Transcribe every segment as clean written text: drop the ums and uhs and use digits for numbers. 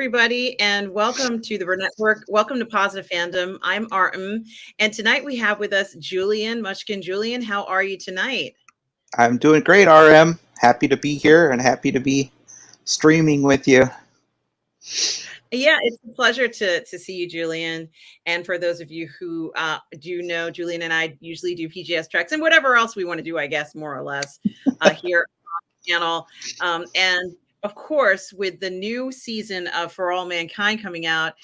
everybody, and welcome to the Network. Welcome to Positive Fandom. I'm Artem, and tonight we have with us Julian Mushkin. Julian, how are you tonight? I'm doing great, RM. Happy to be here and happy to be streaming with you. Yeah, it's a pleasure to see you, Julian. And for those of you who do know, Julian and I usually do PGS treks and whatever else we want to do, I guess, more or less, here channel. And of course, with the new season of For All Mankind coming out,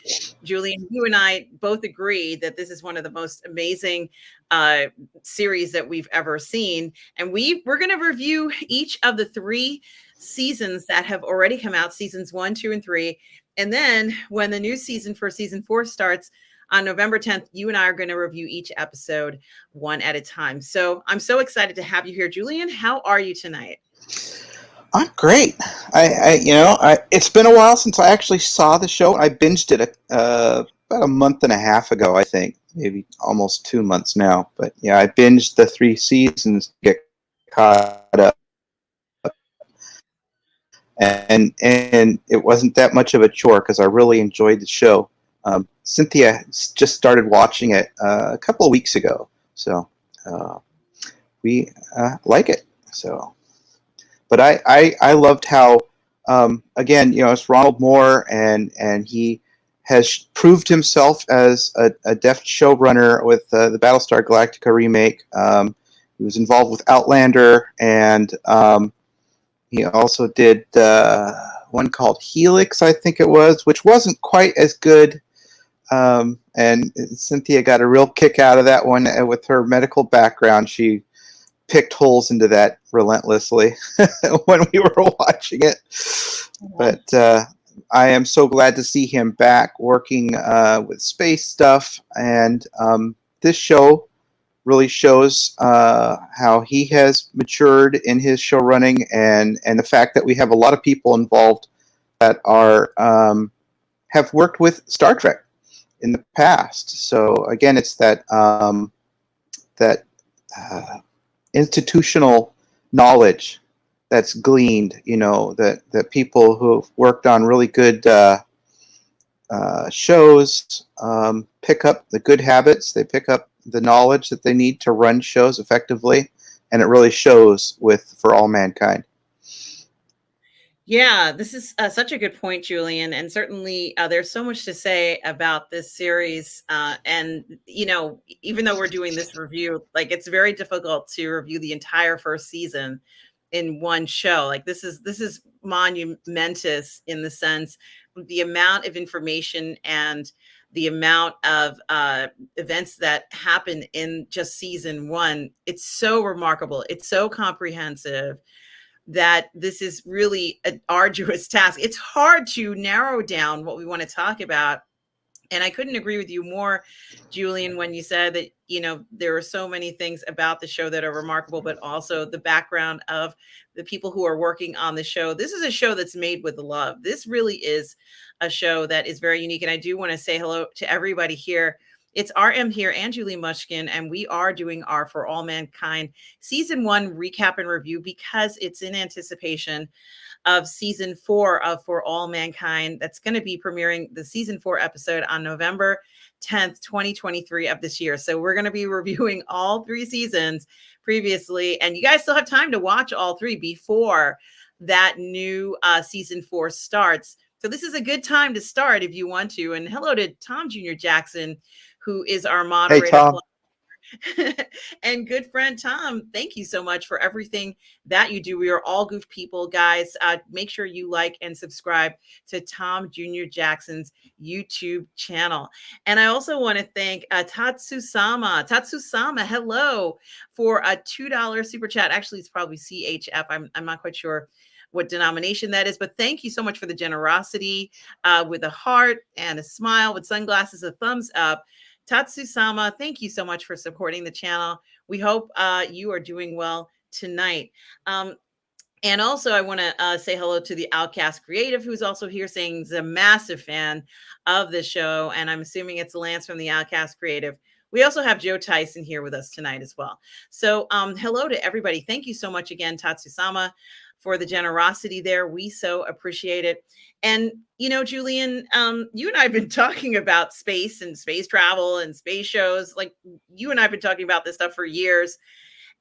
Julian, you and I both agree that this is one of the most amazing uh, series that we've ever seen. And we're going to review each of the three seasons that have already come out, seasons 1, 2, and 3. And then when the new season for season 4 starts on November 10th, you and I are going to review each episode one at a time. So I'm so excited to have you here, Julian. How are you tonight? I'm great. It's been a while since I actually saw the show. I binged it about a month and a half ago, I think, maybe almost 2 months now. But yeah, I binged the 3 seasons to get caught up, and it wasn't that much of a chore because I really enjoyed the show. Cynthia just started watching it a couple of weeks ago, so we like it. So. But I loved how, again, it's Ronald Moore, and he has proved himself as a deft showrunner with the Battlestar Galactica remake. He was involved with Outlander, and he also did one called Helix, I think it was, which wasn't quite as good. And Cynthia got a real kick out of that one with her medical background. She picked holes into that relentlessly when we were watching it. But I am so glad to see him back working with space stuff. And this show really shows how he has matured in his show running, and the fact that we have a lot of people involved that are have worked with Star Trek in the past. So again, it's that institutional knowledge that's gleaned, that people who've worked on really good shows pick up the good habits. They pick up the knowledge that they need to run shows effectively, and it really shows with For All Mankind. Yeah, this is such a good point, Julian. And certainly there's so much to say about this series. And, even though we're doing this review, like it's very difficult to review the entire first season in one show. Like this is monumentous in the sense the amount of information and the amount of events that happen in just season 1. It's so remarkable. It's so comprehensive that this is really an arduous task. It's hard to narrow down what we want to talk about. And I couldn't agree with you more, Julian, when you said that, there are so many things about the show that are remarkable, but also the background of the people who are working on the show. This is a show that's made with love. This really is a show that is very unique. And I do want to say hello to everybody here. It's RM here and Julie Mushkin, and we are doing our For All Mankind season 1 recap and review because it's in anticipation of season 4 of For All Mankind. That's going to be premiering the season 4 episode on November 10th, 2023 of this year. So we're going to be reviewing all 3 seasons previously, and you guys still have time to watch all 3 before that new season 4 starts. So this is a good time to start if you want to. And hello to Tom Jr. Jackson, who is our moderator. Hey, Tom. And good friend Tom, thank you so much for everything that you do. We are all goof people, guys. Make sure you like and subscribe to Tom Jr. Jackson's YouTube channel. And I also want to thank Tatsusama. Tatsusama, hello, for a $2 super chat. Actually, it's probably CHF. I'm not quite sure what denomination that is, but thank you so much for the generosity with a heart and a smile with sunglasses, a thumbs up. Tatsusama, thank you so much for supporting the channel. We hope you are doing well tonight. And also, I want to say hello to the Outcast Creative, who's also here saying he's a massive fan of the show. And I'm assuming it's Lance from the Outcast Creative. We also have Joe Tyson here with us tonight as well. So hello to everybody. Thank you so much again, Tatsusama, for the generosity there. We so appreciate it. And, Julian, you and I have been talking about space and space travel and space shows. Like, you and I have been talking about this stuff for years.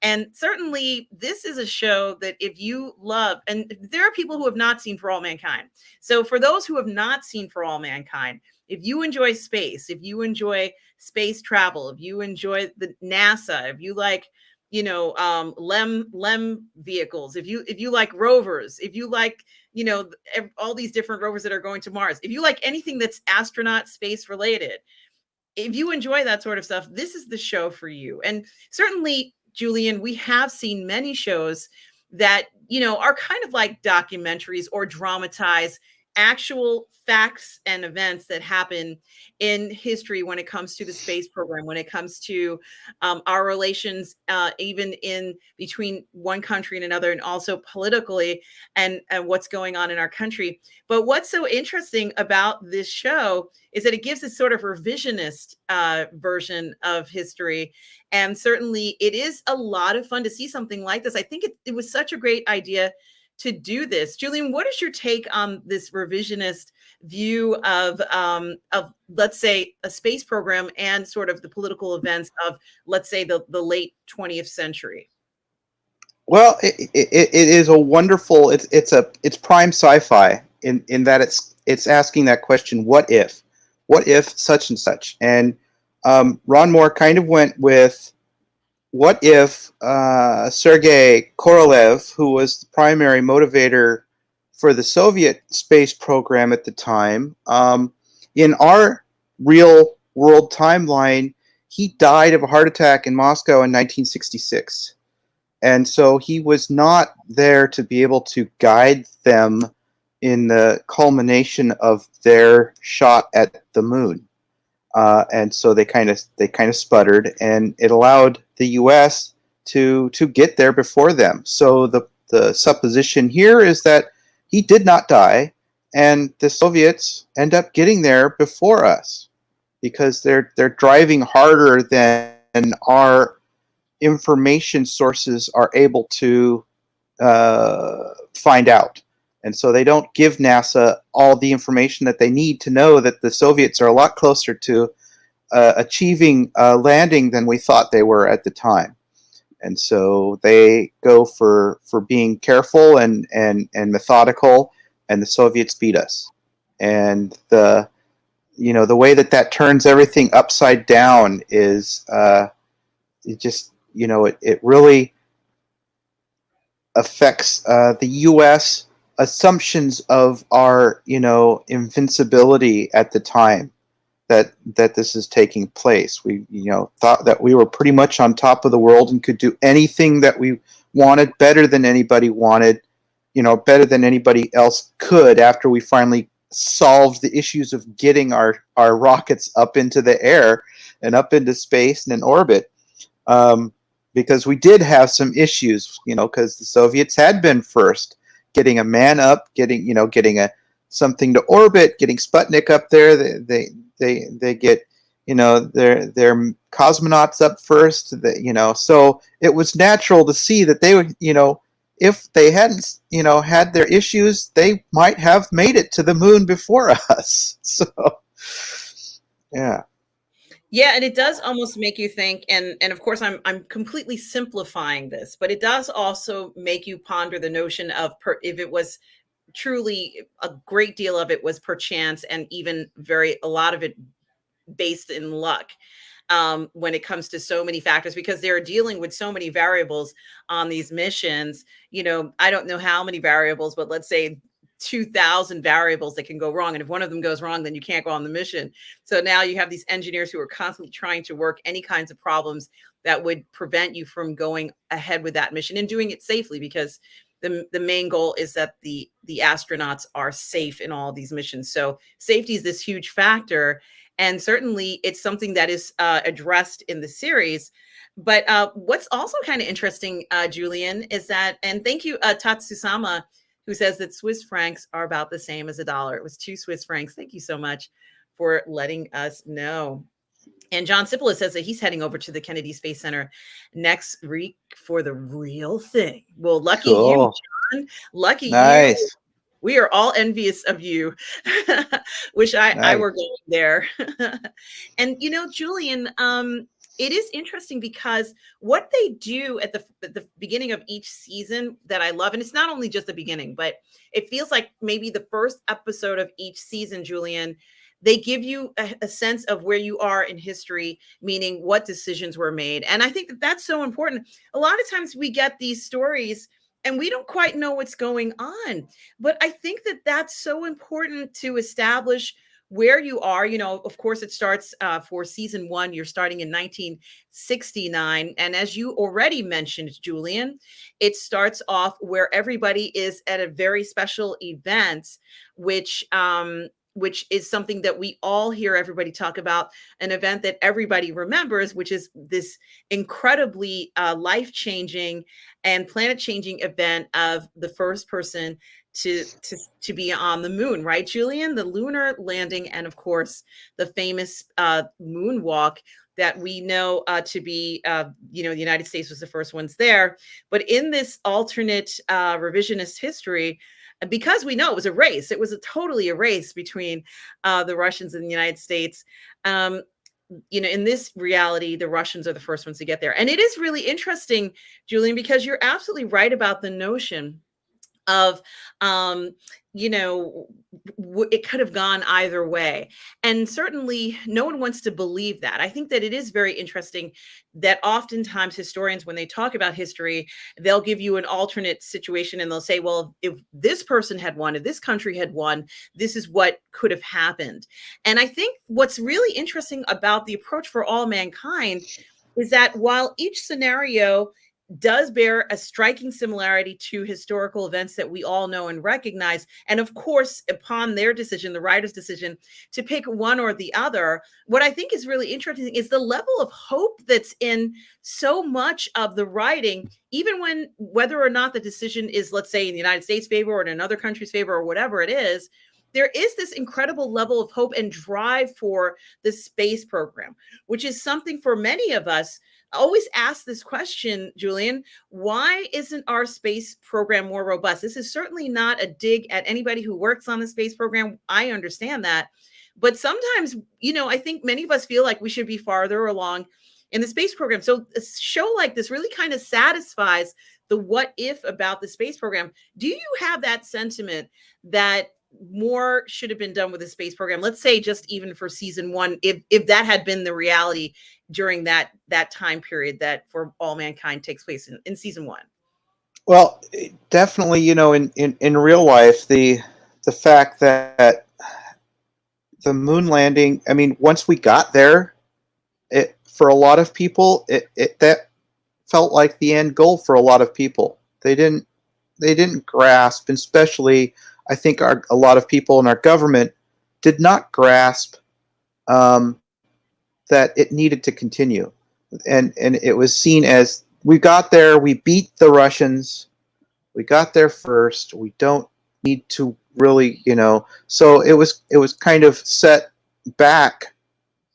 And certainly, this is a show that if you love, and there are people who have not seen For All Mankind. So, for those who have not seen For All Mankind, if you enjoy space, if you enjoy space travel, if you enjoy the NASA, if you like, LEM vehicles, if you like rovers, if you like, all these different rovers that are going to Mars, if you like anything that's astronaut space related, if you enjoy that sort of stuff, this is the show for you. And certainly, Julian, we have seen many shows that, are kind of like documentaries or dramatize actual facts and events that happen in history when it comes to the space program, when it comes to our relations, even in between one country and another, and also politically, and what's going on in our country. But what's so interesting about this show is that it gives this sort of revisionist version of history. And certainly it is a lot of fun to see something like this. I think it was such a great idea to do this. Julian, what is your take on this revisionist view of let's say, a space program and sort of the political events of, let's say, the late 20th century? Well, it is a wonderful. It's prime sci-fi in that it's asking that question: what if such and such? And Ron Moore kind of went with what if Sergei Korolev, who was the primary motivator for the Soviet space program at the time, in our real world timeline, he died of a heart attack in Moscow in 1966. And so he was not there to be able to guide them in the culmination of their shot at the moon. And so they kind of sputtered, and it allowed the U.S. to get there before them. So the supposition here is that he did not die, and the Soviets end up getting there before us because they're driving harder than our information sources are able to find out. And so they don't give NASA all the information that they need to know that the Soviets are a lot closer to achieving landing than we thought they were at the time. And so they go for being careful and methodical, and the Soviets beat us. And the way that turns everything upside down is it just it really affects the U.S. assumptions of our invincibility at the time that this is taking place. We thought that we were pretty much on top of the world and could do anything that we wanted, better than anybody wanted, better than anybody else could, after we finally solved the issues of getting our rockets up into the air and up into space and in orbit. Because we did have some issues, because the Soviets had been first, getting a man up, getting something to orbit, getting Sputnik up there. They get their cosmonauts up first. So it was natural to see that they would, if they hadn't had their issues, they might have made it to the moon before us. So yeah. Yeah, and it does almost make you think, and of course I'm completely simplifying this, but it does also make you ponder the notion of if it was truly, a great deal of it was perchance, and even a lot of it based in luck, when it comes to so many factors, because they're dealing with so many variables on these missions. I don't know how many variables, but let's say 2,000 variables that can go wrong. And if one of them goes wrong, then you can't go on the mission. So now you have these engineers who are constantly trying to work any kinds of problems that would prevent you from going ahead with that mission and doing it safely, because the main goal is that the astronauts are safe in all these missions. So safety is this huge factor. And certainly it's something that is addressed in the series. But what's also kind of interesting, Julian, is that, and thank you, Tatsusama, who says that Swiss francs are about the same as a dollar. It was 2 Swiss francs. Thank you so much for letting us know. And John Cipolla says that he's heading over to the Kennedy Space Center next week for the real thing. Well, lucky you, Cool. on. Lucky you. Nice. We are all envious of you. Wish I Nice. were going there. And Julian, it is interesting because what they do at the beginning of each season that I love, and it's not only just the beginning, but it feels like maybe the first episode of each season, Julian, they give you a sense of where you are in history, meaning what decisions were made. And I think that that's so important. A lot of times we get these stories and we don't quite know what's going on. But I think that that's so important to establish where you are. Of course, it starts for season one. You're starting in 1969. And as you already mentioned, Julian, it starts off where everybody is at a very special event, which is something that we all hear everybody talk about, an event that everybody remembers, which is this incredibly life-changing and planet-changing event of the first person to be on the moon, right, Julian? The lunar landing, and of course, the famous moonwalk that we know to be, the United States was the first ones there. But in this alternate revisionist history, because we know it was a race, it was totally a race between the Russians and the United States. In this reality, the Russians are the first ones to get there. And it is really interesting, Julian, because you're absolutely right about the notion of it could have gone either way, and certainly no one wants to believe that. I think that it is very interesting that oftentimes historians, when they talk about history, they'll give you an alternate situation and they'll say, well, if this person had won, if this country had won, this is what could have happened. And I think what's really interesting about the approach for all mankind is that while each scenario does bear a striking similarity to historical events that we all know and recognize. And of course, upon their decision, the writer's decision to pick one or the other, what I think is really interesting is the level of hope that's in so much of the writing, even when whether or not the decision is, let's say, in the United States' favor or in another country's favor or whatever it is. There is this incredible level of hope and drive for the space program, which is something for many of us. I always ask this question, Julian, why isn't our space program more robust? This is certainly not a dig at anybody who works on the space program. I understand that. But sometimes, I think many of us feel like we should be farther along in the space program. So a show like this really kind of satisfies the what if about the space program. Do you have that sentiment that more should have been done with the space program? Let's say just even for season one, if that had been the reality during that time period that For All Mankind takes place in season one. Well, definitely, in real life, the fact that the moon landing, I mean, once we got there, for a lot of people, that felt like the end goal for a lot of people. They didn't grasp, especially I think a lot of people in our government did not grasp that it needed to continue, and it was seen as we got there, we beat the Russians, we got there first, we don't need to really, So it was kind of set back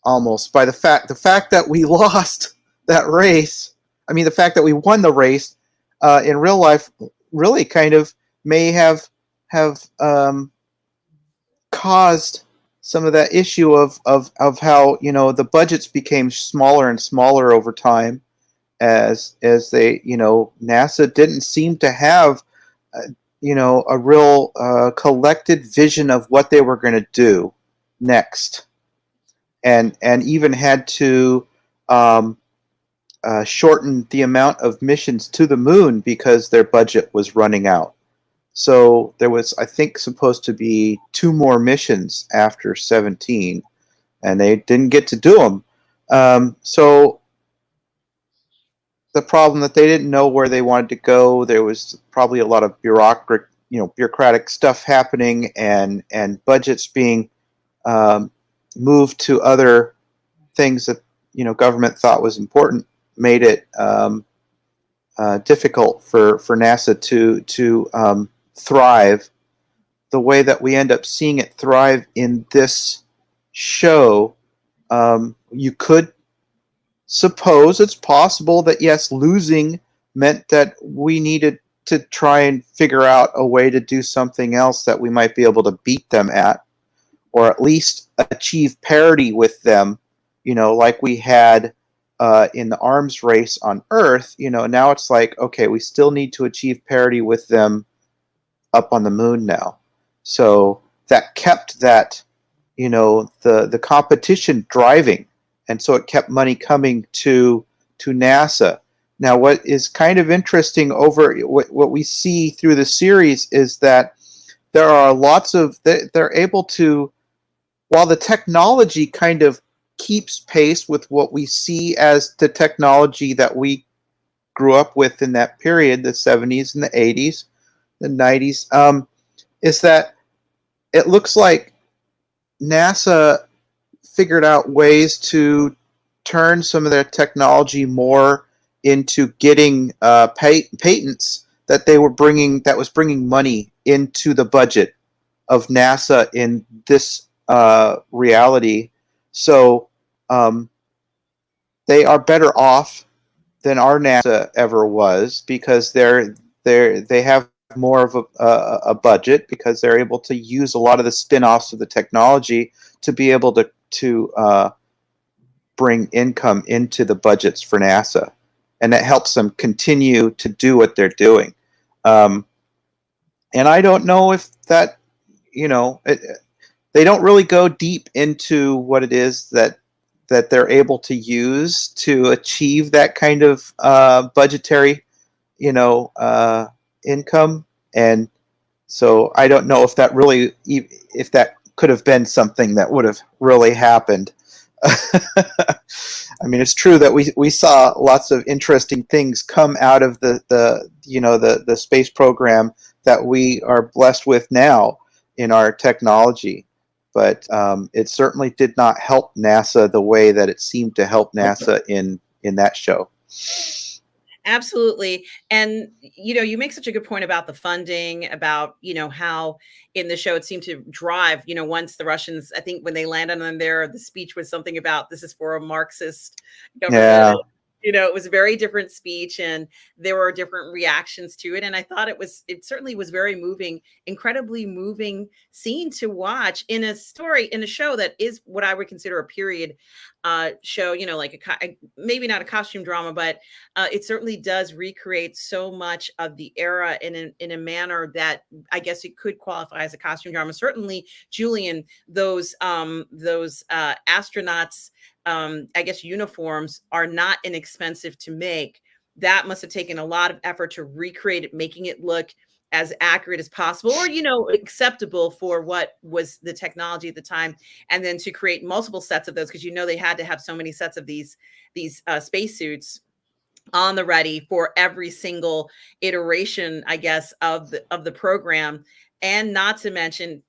almost by the fact that we lost that race. I mean, the fact that we won the race in real life really kind of may have caused some of that issue of how the budgets became smaller and smaller over time as they NASA didn't seem to have a real collected vision of what they were going to do next, and even had to shorten the amount of missions to the moon because their budget was running out. So there was, I think, supposed to be 2 more missions after 17, and they didn't get to do them. So the problem that they didn't know where they wanted to go. There was probably a lot of bureaucratic stuff happening, and budgets being moved to other things that government thought was important, made it difficult for NASA to thrive the way that we end up seeing it thrive in this show. You could suppose it's possible that yes, losing meant that we needed to try and figure out a way to do something else that we might be able to beat them at, or at least achieve parity with them, like we had in the arms race on Earth. Now it's like, okay, we still need to achieve parity with them up on the moon now. So that kept that, the competition driving, and so it kept money coming to NASA. Now, what is kind of interesting over what we see through the series is that there are lots of they're able to, while the technology kind of keeps pace with what we see as the technology that we grew up with in that period, the 70s and the 80s, the 90s, is that it looks like NASA figured out ways to turn some of their technology more into getting patents that was bringing money into the budget of NASA in this reality. So they are better off than our NASA ever was, because they have more of a budget, because they're able to use a lot of the spin-offs of the technology to be able to bring income into the budgets for NASA, and that helps them continue to do what they're doing. And I don't know if that, they don't really go deep into what it is that they're able to use to achieve that kind of budgetary, income. And so I don't know if that could have been something that would have really happened. I mean, it's true that we saw lots of interesting things come out of the space program that we are blessed with now in our technology, but it certainly did not help NASA the way that it seemed to help NASA in that show. Absolutely. And, you make such a good point about the funding, about, how in the show it seemed to drive, once the Russians, I think when they landed on there, the speech was something about this is for a Marxist government. Yeah. It was a very different speech, and there were different reactions to it. And I thought it certainly was very moving, incredibly moving scene to watch in a show that is what I would consider a period show, like maybe not a costume drama, but it certainly does recreate so much of the era in a manner that I guess it could qualify as a costume drama. Certainly, Julian, those astronauts, I guess uniforms are not inexpensive to make. That must have taken a lot of effort to recreate it, making it look as accurate as possible, or acceptable for what was the technology at the time, and then to create multiple sets of those, because they had to have so many sets of these spacesuits on the ready for every single iteration, I guess, of the program. And not to mention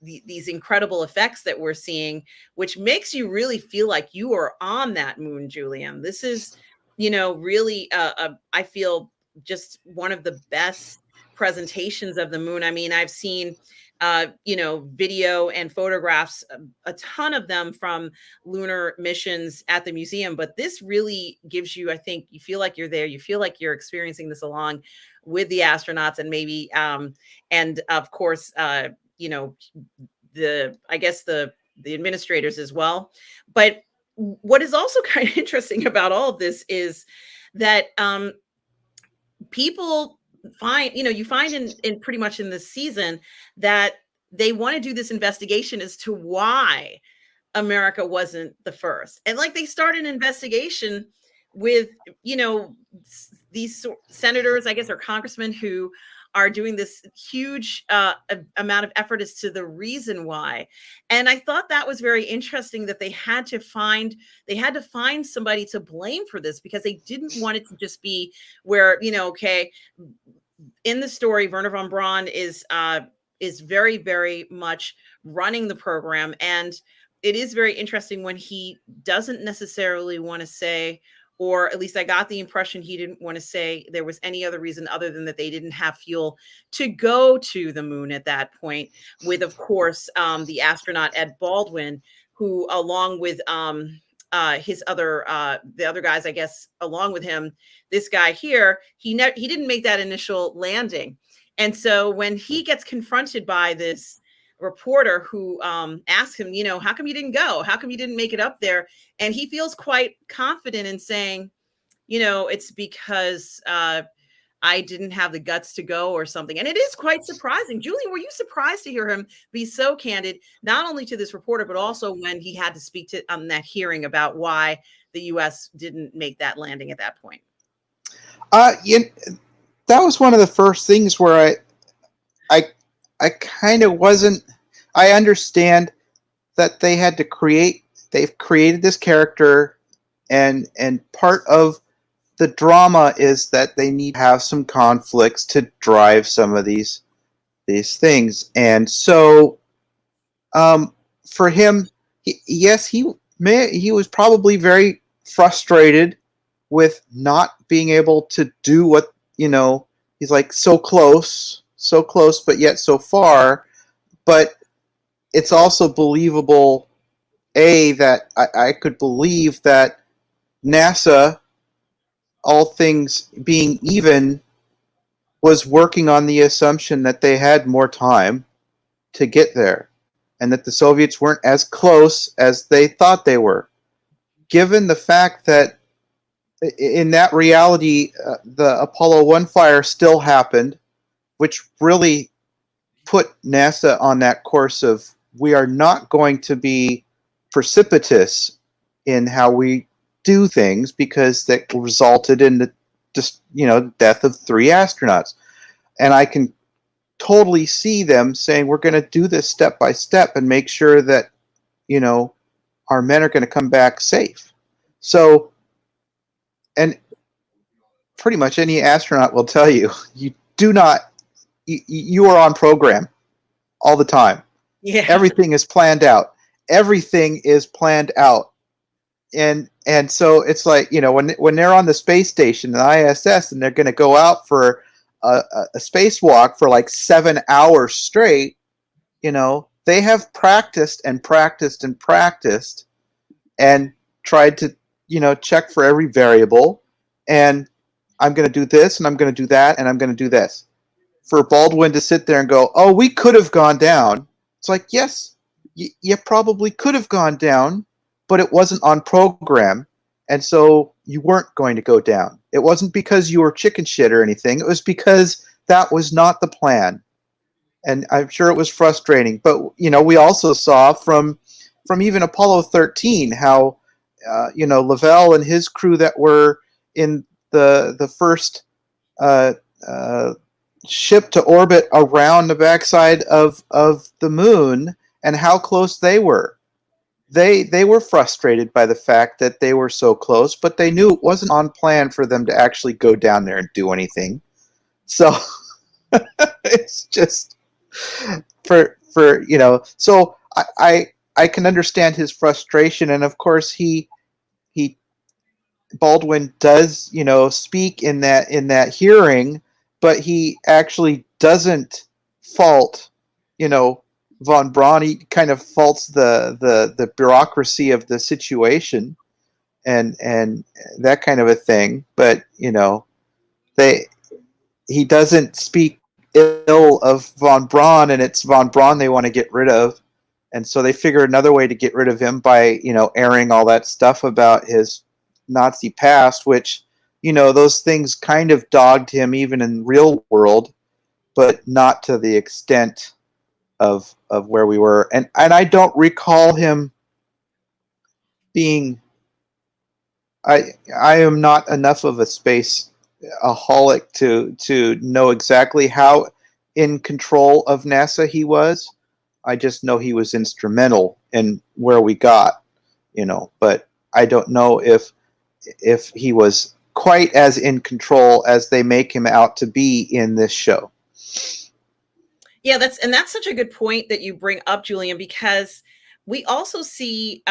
these incredible effects that we're seeing, which makes you really feel like you are on that moon, Julian. This is, really, I feel, just one of the best presentations of the moon. I mean, I've seen video and photographs, a ton of them from lunar missions at the museum, but this really gives you, I think, you feel like you're there, you feel like you're experiencing this along with the astronauts, and maybe and of course I guess the administrators as well. But what is also kind of interesting about all of this is that people find, you find in pretty much in this season that they want to do this investigation as to why America wasn't the first. And like they start an investigation with, these senators, I guess, or congressmen who are doing this huge amount of effort as to the reason why. And I thought that was very interesting, that they had to find somebody to blame for this, because they didn't want it to just be where, okay, in the story, Werner von Braun is very, very much running the program. And it is very interesting when he doesn't necessarily want to say, or at least I got the impression he didn't want to say there was any other reason other than that they didn't have fuel to go to the moon at that point, with, of course, the astronaut Ed Baldwin, who, along with his other the other guys, I guess, along with him, this guy here, he didn't make that initial landing. And so when he gets confronted by this reporter who asks him, you know, how come you didn't go? How come you didn't make it up there? And he feels quite confident in saying, you know, it's because I didn't have the guts to go or something. And it is quite surprising. Julie, were you surprised to hear him be so candid, not only to this reporter, but also when he had to speak to on that hearing about why the U.S. didn't make that landing at that point? Yeah, that was one of the first things where I kind of wasn't. I understand that they've created this character, and part of the drama is that they need to have some conflicts to drive some of these things. And so for him, yes, he was probably very frustrated with not being able to do what, you know, he's like so close, but yet so far. But it's also believable, that I could believe that NASA, all things being even, was working on the assumption that they had more time to get there and that the Soviets weren't as close as they thought they were. Given the fact that in that reality, the Apollo 1 fire still happened, which really put NASA on that course of, we are not going to be precipitous in how we do things, because that resulted in the just, you know, death of 3 astronauts. And I can totally see them saying, we're going to do this step by step and make sure that, you know, our men are going to come back safe. So, and pretty much any astronaut will tell you, you do not, you are on program all the time. Yeah. Everything is planned out. Everything is planned out. And so it's like, you know, when they're on the space station, the ISS, and they're going to go out for a spacewalk for like 7 hours straight, you know, they have practiced and practiced and practiced and tried to, you know, check for every variable. And I'm going to do this, and I'm going to do that, and I'm going to do this. For Baldwin to sit there and go, oh, we could have gone down. It's like, yes, you probably could have gone down, but it wasn't on program. And so you weren't going to go down. It wasn't because you were chicken shit or anything. It was because that was not the plan. And I'm sure it was frustrating. But, you know, we also saw from even Apollo 13 how, you know, Lavelle and his crew that were in the first uh, uh, ship to orbit around the backside of the moon, and how close they were. They were frustrated by the fact that they were so close, but they knew it wasn't on plan for them to actually go down there and do anything. So it's just for you know. So I can understand his frustration, and of course he Baldwin does, you know, speak in that hearing, but he actually doesn't fault, you know, von Braun. He kind of faults the bureaucracy of the situation, and that kind of a thing. But, you know, they he doesn't speak ill of von Braun, and it's von Braun they want to get rid of. And so they figure another way to get rid of him by, you know, airing all that stuff about his Nazi past, which, you know, those things kind of dogged him even in real world, but not to the extent of where we were. And I don't recall him being. I am not enough of a space aholic to know exactly how in control of NASA he was. I just know he was instrumental in where we got, you know, but I don't know if he was quite as in control as they make him out to be in this show. Yeah, that's such a good point that you bring up, Julian, because we also see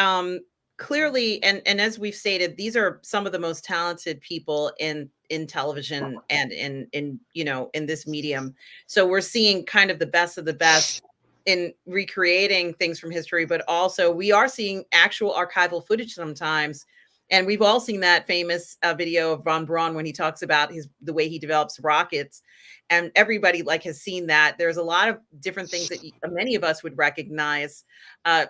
clearly, and as we've stated, these are some of the most talented people in television and in you know in this medium. So we're seeing kind of the best of the best in recreating things from history, but also we are seeing actual archival footage sometimes. And we've all seen that famous video of von Braun when he talks about the way he develops rockets, and everybody like has seen that. There's a lot of different things that many of us would recognize,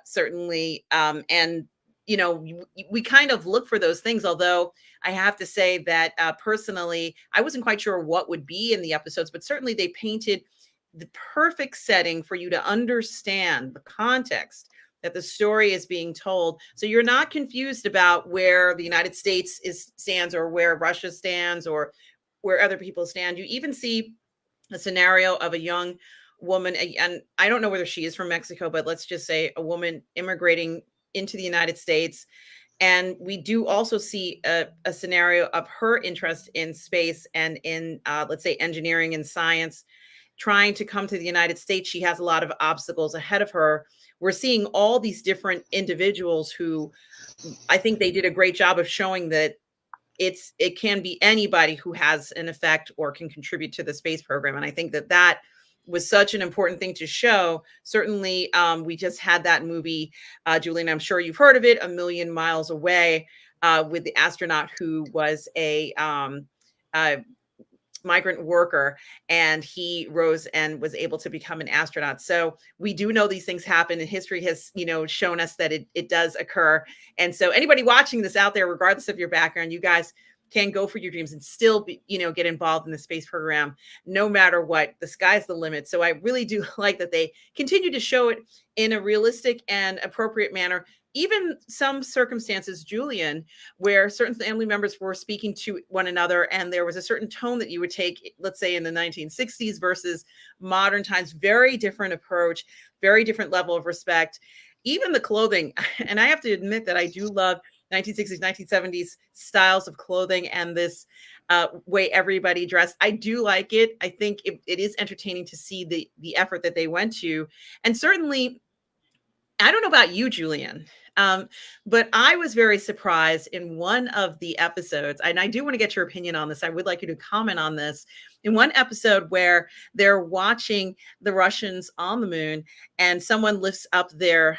certainly, and we kind of look for those things. Although I have to say that personally, I wasn't quite sure what would be in the episodes, but certainly they painted the perfect setting for you to understand the context that the story is being told. So you're not confused about where the United States stands or where Russia stands or where other people stand. You even see a scenario of a young woman, and I don't know whether she is from Mexico, but let's just say a woman immigrating into the United States. And we do also see a scenario of her interest in space and in, let's say, engineering and science, trying to come to the United States. She has a lot of obstacles ahead of her. We're seeing all these different individuals who I think they did a great job of showing that it can be anybody who has an effect or can contribute to the space program. And I think that was such an important thing to show. Certainly, we just had that movie, Julian, I'm sure you've heard of it, A Million Miles Away, with the astronaut who was a migrant worker, and he rose and was able to become an astronaut. So we do know these things happen, and history has, shown us that it does occur. And so anybody watching this out there, regardless of your background, you guys can go for your dreams and still be, get involved in the space program, no matter what. The sky's the limit. So I really do like that they continue to show it in a realistic and appropriate manner. Even some circumstances, Julian, where certain family members were speaking to one another and there was a certain tone that you would take, let's say in the 1960s versus modern times, very different approach, very different level of respect. Even the clothing, and I have to admit that I do love 1960s, 1970s styles of clothing and this way everybody dressed. I do like it. I think it is entertaining to see the effort that they went to. And certainly, I don't know about you, Julian, but I was very surprised in one of the episodes, and I do want to get your opinion on this. I would like you to comment on this. In one episode where they're watching the Russians on the moon, and someone lifts up their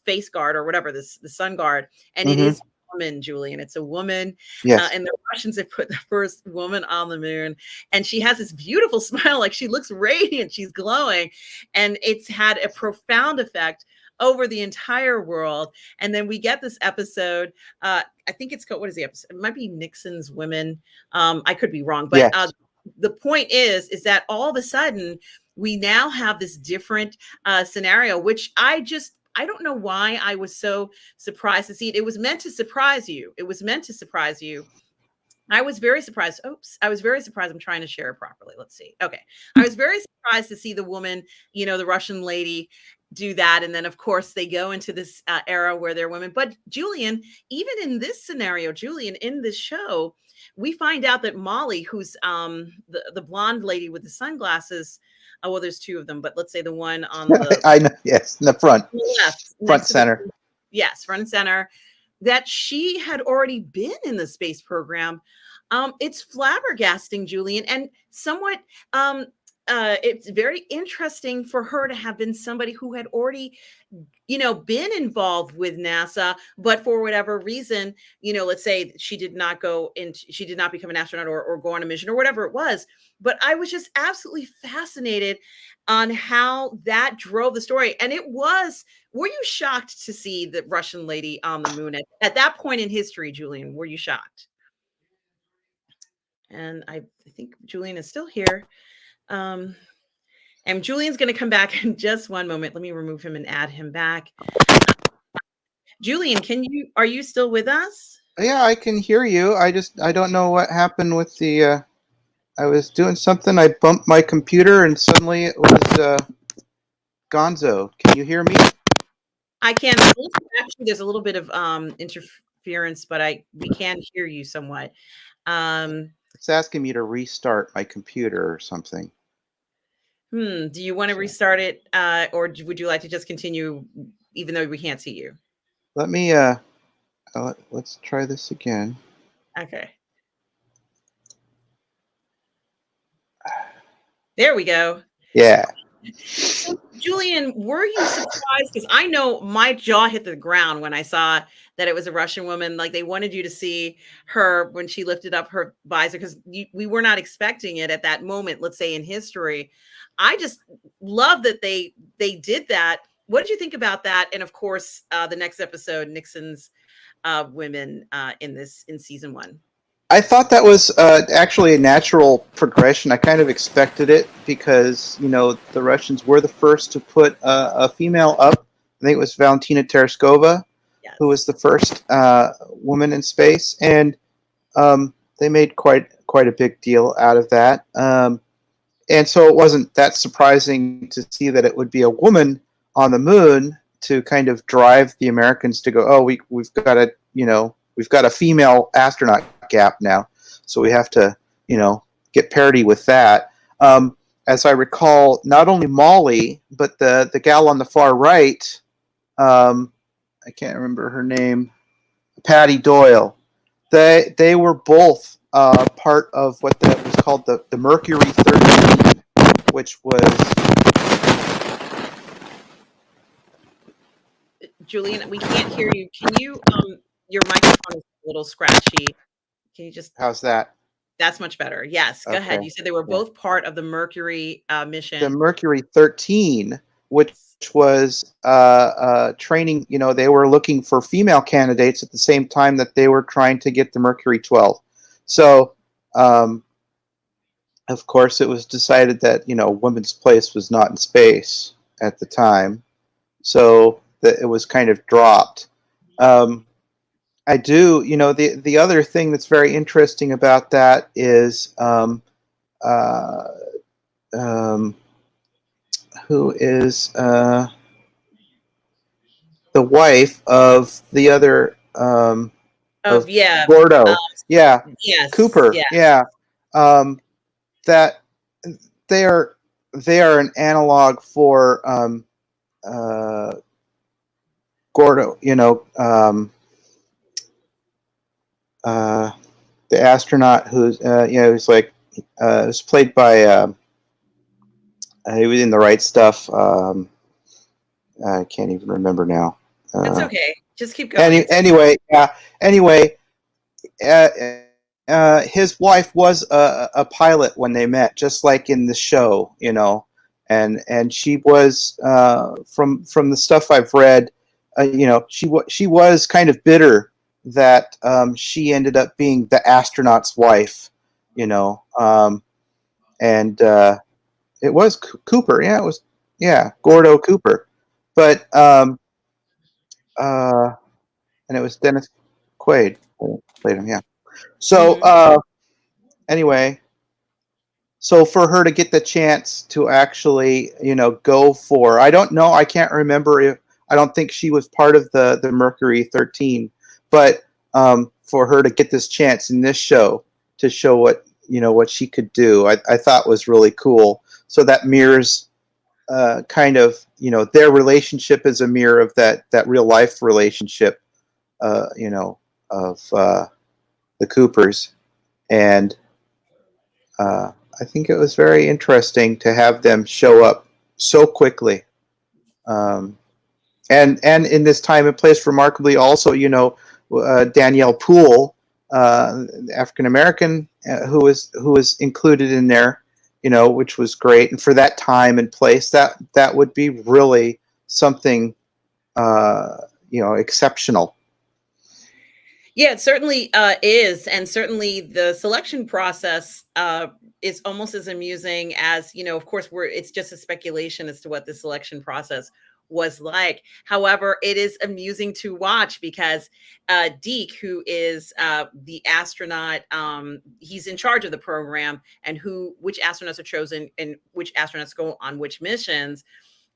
face guard or whatever, the sun guard, and it is a woman, Julian. It's a woman, Yes. and the Russians have put the first woman on the moon, and she has this beautiful smile, like she looks radiant, she's glowing, and it's had a profound effect over the entire world. And then we get this episode. I think it's called, what is the episode? It might be Nixon's Women. I could be wrong, but Yes. the point is that all of a sudden we now have this different scenario, which I don't know why I was so surprised to see it. It was meant to surprise you. It was meant to surprise you. I was very surprised. Oops. I was very surprised. I'm trying to share it properly. Let's see. Okay. I was very surprised to see the woman, the Russian lady, do that. And then, of course, they go into this era where they're women. But Julian, even in this scenario, Julian, in this show, we find out that Molly, who's the blonde lady with the sunglasses, well, there's two of them, but let's say the one on the I know. Yes, in the front, left, front center. Yes, front and center, that she had already been in the space program. It's flabbergasting, Julian, and somewhat it's very interesting for her to have been somebody who had already, been involved with NASA, but for whatever reason, let's say she did not become an astronaut or go on a mission or whatever it was. But I was just absolutely fascinated on how that drove the story. And were you shocked to see the Russian lady on the moon at that point in history, Julian? Were you shocked? And I think Julian is still here. And Julian's going to come back in just one moment. Let me remove him and add him back. Julian, are you still with us? Yeah, I can hear you. I don't know what happened with the. I was doing something. I bumped my computer, and suddenly it was Gonzo. Can you hear me? I can. Actually, there's a little bit of interference, but we can hear you somewhat. It's asking me to restart my computer or something. Do you want to restart it, or would you like to just continue, even though we can't see you? Let me. Let's try this again. Okay. There we go. Yeah. So, Julian, were you surprised? Because I know my jaw hit the ground when I saw that it was a Russian woman. Like they wanted you to see her when she lifted up her visor because we were not expecting it at that moment. Let's say in history, I just love that they did that. What did you think about that? And of course, the next episode, Nixon's women in season one. I thought that was actually a natural progression. I kind of expected it because the Russians were the first to put a female up. I think it was Valentina Tereskova, who was Yes. the first woman in space, and they made quite a big deal out of that. And so it wasn't that surprising to see that it would be a woman on the moon to kind of drive the Americans to go, oh, we've got a female astronaut gap now, so we have to get parity with that. As I recall, not only Molly but the gal on the far right, I can't remember her name, Patty Doyle. They were both part of what that was called the Mercury 13, which was Julian, we can't hear you. Can you your microphone is a little scratchy. Can you just how's that? That's much better. Yes, go Okay. ahead. You said they were Yeah. both part of the Mercury The mission. Mercury 13, which Yes. was training, they were looking for female candidates at the same time that they were trying to get the Mercury 12. So, of course, it was decided that, women's place was not in space at the time. So that it was kind of dropped. Um, I do, the other thing that's very interesting about that is uh, um, who is the wife of the other of Yeah. Uh, Gordo. Yeah, yes. Cooper. Yeah. Yeah, um, that they are an analog for uh, Gordo. Uh, the astronaut who's who's like was played by he was in the right stuff. I can't even remember now. That's Uh, okay. Just keep going. It's anyway, yeah. Anyway, uh, his wife was a pilot when they met, just like in the show, and she was from the stuff I've read, she was kind of bitter that she ended up being the astronaut's wife, and it was Cooper, yeah, it was, yeah, Gordo Cooper, but uh, and it was Dennis Quaid who played him, yeah. So mhm. anyway, so for her to get the chance to actually, go for, I don't know, I can't remember if, I don't think she was part of the Mercury 13, but for her to get this chance in this show to show what she could do, I thought was really cool. So that mirrors kind of, their relationship is a mirror of that real life relationship, of the Coopers, and I think it was very interesting to have them show up so quickly, um, and in this time and place, remarkably, also, Danielle Poole, African American, who was included in there, which was great, and for that time and place, that would be really something, exceptional. Yeah, it certainly is. And certainly the selection process is almost as amusing as, of course, it's just a speculation as to what the selection process was like. However, it is amusing to watch because Deke, who is the astronaut, he's in charge of the program and which astronauts are chosen and which astronauts go on which missions.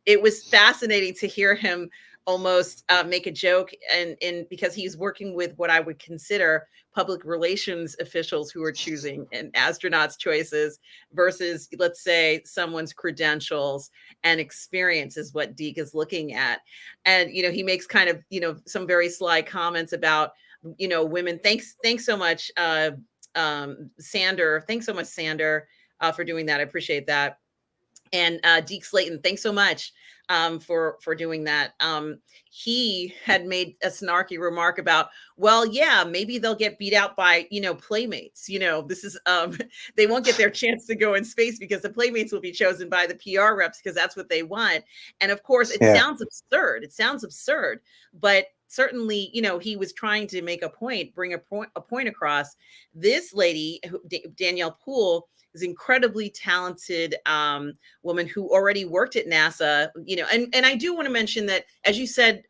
It was fascinating to hear him almost make a joke and because he's working with what I would consider public relations officials who are choosing an astronaut's choices versus, let's say, someone's credentials and experience is what Deke is looking at. And he makes kind of some very sly comments about women. Thanks so much, Sander. Thanks so much, Sander, for doing that. I appreciate that. And Deke Slayton, thanks so much for doing that. He had made a snarky remark about, well, yeah, maybe they'll get beat out by playmates. This is they won't get their chance to go in space because the playmates will be chosen by the PR reps because that's what they want. And of course, it Yeah. sounds absurd. It sounds absurd, but certainly, he was trying to make a point, bring a point across. This lady, Danielle Poole, is incredibly talented woman who already worked at NASA, and I do want to mention that, as you said,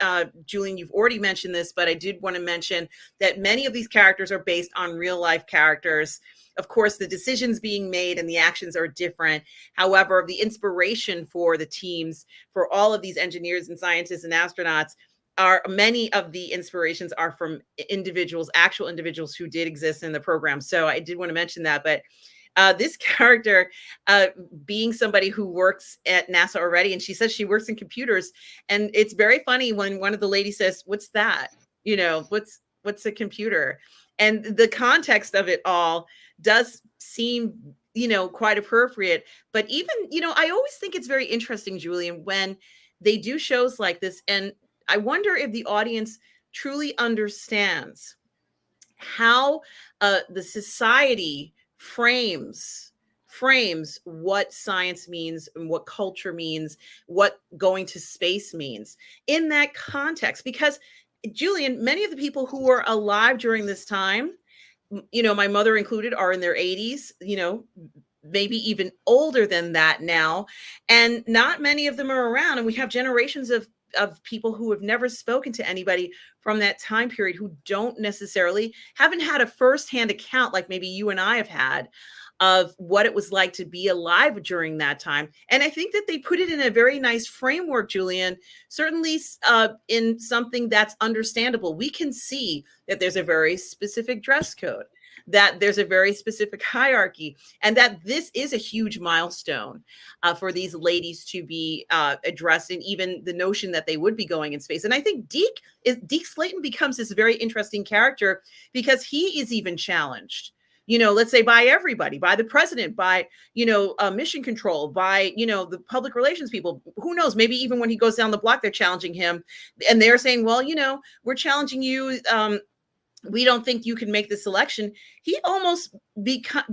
Julian, you've already mentioned this, but I did want to mention that many of these characters are based on real life characters. Of course, the decisions being made and the actions are different. However, the inspiration for the teams, for all of these engineers and scientists and astronauts, are many of the inspirations are from actual individuals who did exist in the program. So I did want to mention that, but this character, being somebody who works at NASA already, and she says she works in computers, and it's very funny when one of the ladies says, "What's that? What's a computer?" And the context of it all does seem, quite appropriate. But even, I always think it's very interesting, Julian, when they do shows like this, and I wonder if the audience truly understands how the society frames what science means and what culture means, what going to space means in that context. Because, Julian, many of the people who were alive during this time, my mother included, are in their 80s, maybe even older than that now, and not many of them are around. And we have generations of people who have never spoken to anybody from that time period, who haven't had a firsthand account like maybe you and I have had of what it was like to be alive during that time. And I think that they put it in a very nice framework, Julian, certainly in something that's understandable. We can see that there's a very specific dress code, that there's a very specific hierarchy, and that this is a huge milestone for these ladies to be addressed, and even the notion that they would be going in space. And I think Deke Slayton becomes this very interesting character because he is even challenged, let's say, by everybody, by the president, by, mission control, by, the public relations people. Who knows? Maybe even when he goes down the block, they're challenging him, and they're saying, well, we're challenging you. We don't think you can make the selection. He almost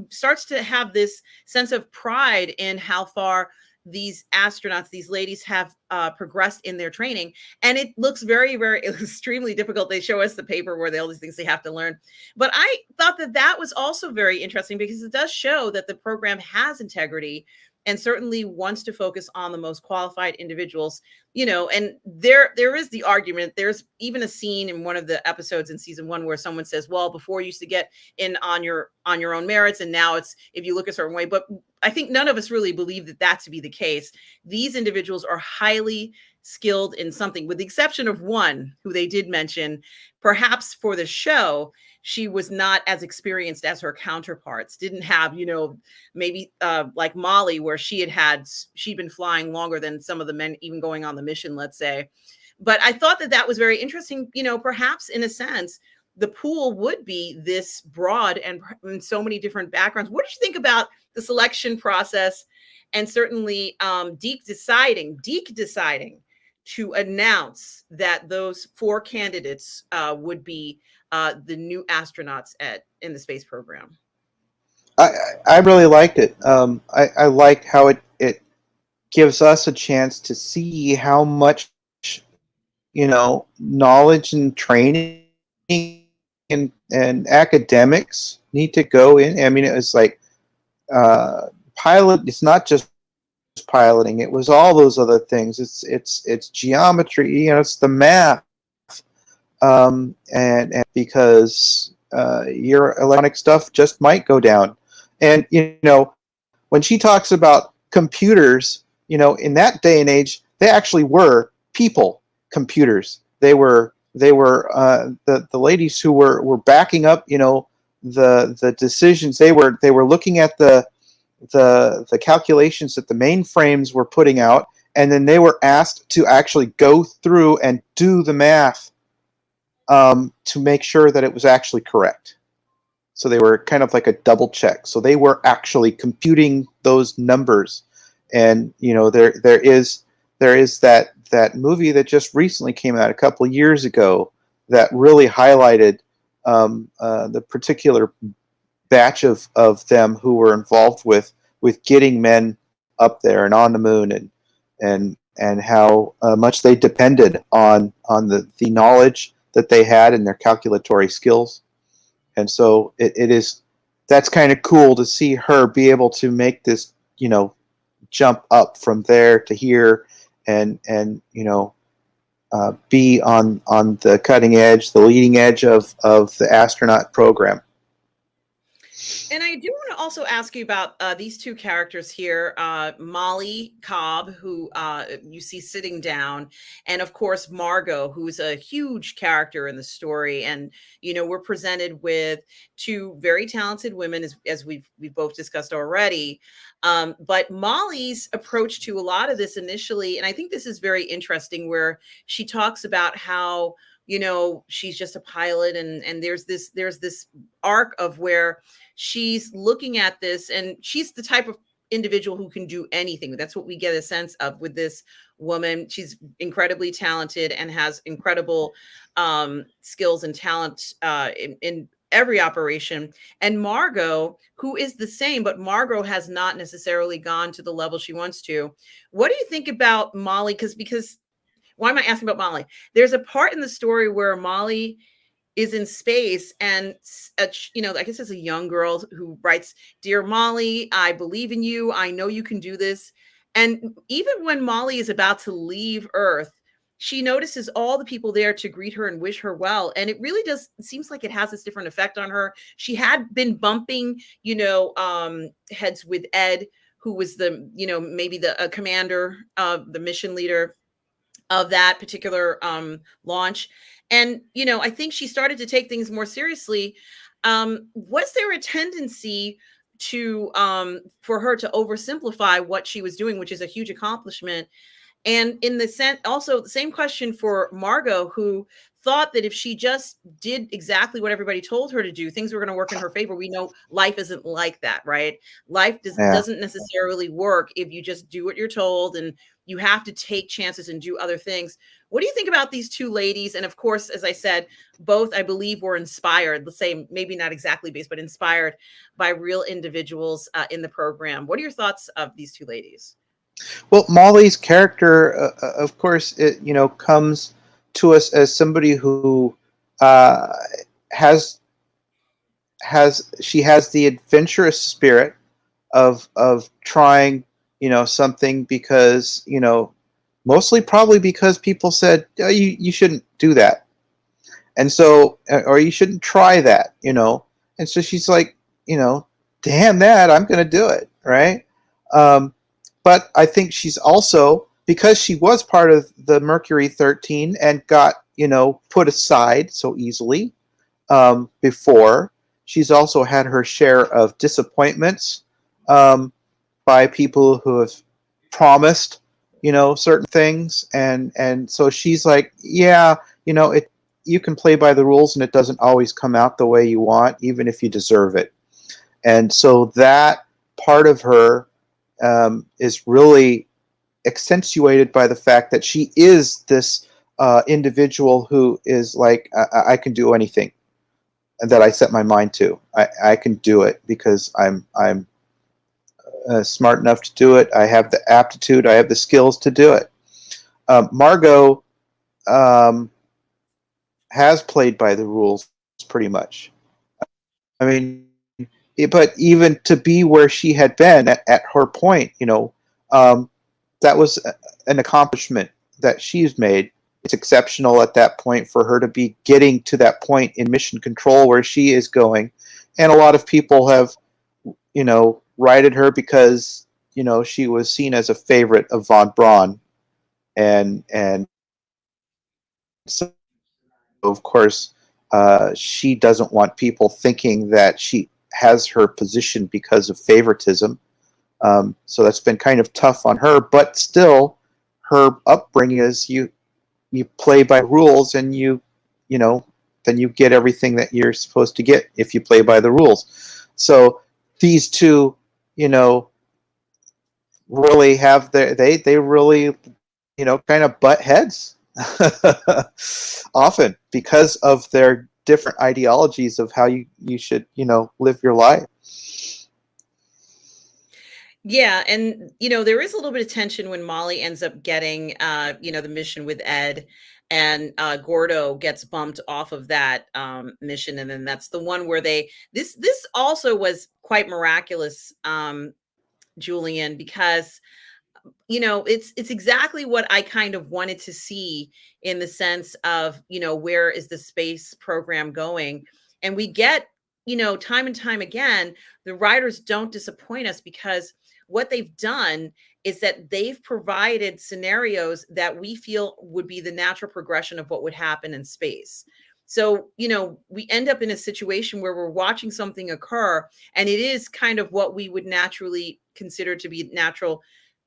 starts to have this sense of pride in how far these astronauts, these ladies, have progressed in their training. And it looks very, very extremely difficult. They show us the paper where all these things they have to learn. But I thought that was also very interesting, because it does show that the program has integrity and certainly wants to focus on the most qualified individuals, and there is the argument. There's even a scene in one of the episodes in season 1 where someone says, well, before you used to get in on your own merits, and now it's if you look a certain way. But I think none of us really believe that to be the case. These individuals are highly skilled in something, with the exception of one who they did mention, perhaps for the show. She was not as experienced as her counterparts, didn't have, maybe like Molly, where she'd been flying longer than some of the men even going on the mission, let's say. But I thought that was very interesting. Perhaps in a sense, the pool would be this broad and so many different backgrounds. What did you think about the selection process? And certainly Deke deciding to announce that those 4 candidates would be the new astronauts in the space program. I really liked it. I liked how it gives us a chance to see how much knowledge and training and academics need to go in. I mean, it was like pilot. It's not just piloting. It was all those other things. It's geometry. It's the math. And because your electronic stuff just might go down. And when she talks about computers, in that day and age, they actually were people computers. They were the ladies who were backing up the decisions. They were looking at the calculations that the mainframes were putting out, and then they were asked to actually go through and do the math to make sure that it was actually correct. So they were kind of like a double check. So they were actually computing those numbers. And there is that movie that just recently came out a couple of years ago that really highlighted the particular batch of them who were involved with getting men up there and on the moon, and how much they depended on the knowledge that they had and their calculatory skills. And so it is, that's kind of cool to see her be able to make this, jump up from there to here, and be on the cutting edge, the leading edge of the astronaut program. And I do want to also ask you about these two characters here, Molly Cobb, who you see sitting down, and of course Margot, who's a huge character in the story. And we're presented with two very talented women, as we've both discussed already. But Molly's approach to a lot of this initially, and I think this is very interesting, where she talks about how she's just a pilot, and there's this arc of where she's looking at this, and she's the type of individual who can do anything. That's what we get a sense of with this woman. She's incredibly talented and has incredible skills and talent in every operation. And Margot, who is the same, but Margot has not necessarily gone to the level she wants to. What do you think about Molly? Because why am I asking about Molly? There's a part in the story where Molly is in space, and I guess it's a young girl who writes, "Dear Molly, I believe in you. I know you can do this." And even when Molly is about to leave Earth, she notices all the people there to greet her and wish her well. And it really does, it seems like it has this different effect on her. She had been bumping, heads with Ed, who was the, maybe the commander, the mission leader of that particular launch. And, I think she started to take things more seriously. Was there a tendency to for her to oversimplify what she was doing, which is a huge accomplishment? And in the sense, also the same question for Margot, who thought that if she just did exactly what everybody told her to do, things were going to work in her favor. We know life isn't like that, right? Life Yeah. doesn't necessarily work if you just do what you're told, and you have to take chances and do other things. What do you think about these two ladies? And of course, as I said, both, I believe, were inspired, the same, maybe not exactly based, but inspired by real individuals in the program. What are your thoughts of these two ladies? Well, Molly's character, of course, it comes to us as somebody who uh, has she has the adventurous spirit of trying something, because mostly probably because people said, oh, you shouldn't do that, and so, or you shouldn't try that, and so she's like, damn that, I'm going to do it, right? um, but I think she's also, because she was part of the Mercury 13 and got put aside so easily before, she's also had her share of disappointments um, by people who have promised certain things, and so she's like, yeah, it, you can play by the rules and it doesn't always come out the way you want, even if you deserve it. And so that part of her is really accentuated by the fact that she is this individual who is like, I can do anything that I set my mind to. I can do it because I'm smart enough to do it. I have the aptitude. I have the skills to do it. Margot um, has played by the rules pretty much. I mean, but even to be where she had been at her point, um, that was an accomplishment that she's made. It's exceptional at that point for her to be getting to that point in mission control where she is going. And a lot of people have, righted her because, she was seen as a favorite of von Braun. And so, of course, she doesn't want people thinking that she has her position because of favoritism. So that's been kind of tough on her, but still, her upbringing is you play by rules, and then you get everything that you're supposed to get if you play by the rules. So these two, really have their they really, kind of butt heads often because of their different ideologies of how you should, live your life. Yeah, and there is a little bit of tension when Molly ends up getting the mission with Ed, and Gordo gets bumped off of that mission, and then that's the one where this also was quite miraculous, Julian, because it's exactly what I kind of wanted to see, in the sense of, where is the space program going? And we get, time and time again, the writers don't disappoint us, because what they've done is that they've provided scenarios that we feel would be the natural progression of what would happen in space. So, we end up in a situation where we're watching something occur, and it is kind of what we would naturally consider to be natural,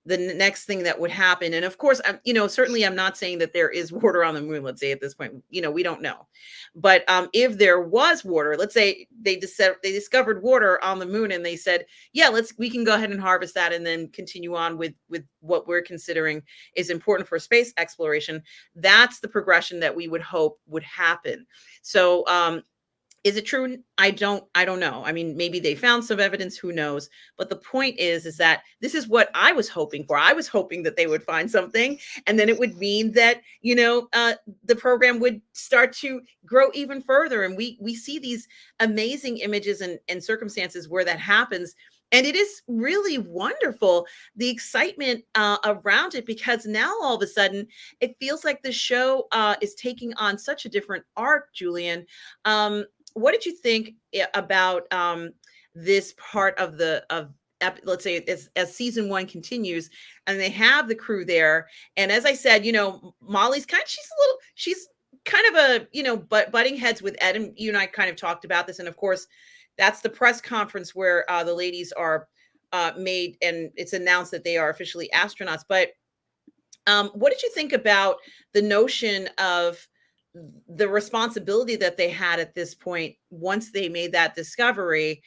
the next thing that would happen. And of course, certainly I'm not saying that there is water on the moon, let's say at this point, we don't know. But if there was water, let's say they discovered water on the moon, and they said, yeah, we can go ahead and harvest that, and then continue on with what we're considering is important for space exploration. That's the progression that we would hope would happen. So is it true? I don't know. I mean, maybe they found some evidence, who knows? But the point is that this is what I was hoping for. I was hoping that they would find something, and then it would mean that, the program would start to grow even further. And we see these amazing images and circumstances where that happens. And it is really wonderful, the excitement around it, because now all of a sudden it feels like the show is taking on such a different arc, Julian. What did you think about this part of let's say, as season one continues, and they have the crew there? And as I said, Molly's she's kind of a, butting heads with Ed, and you and I kind of talked about this. And of course, that's the press conference where the ladies are made, and it's announced that they are officially astronauts. But what did you think about the notion of the responsibility that they had at this point, once they made that discovery,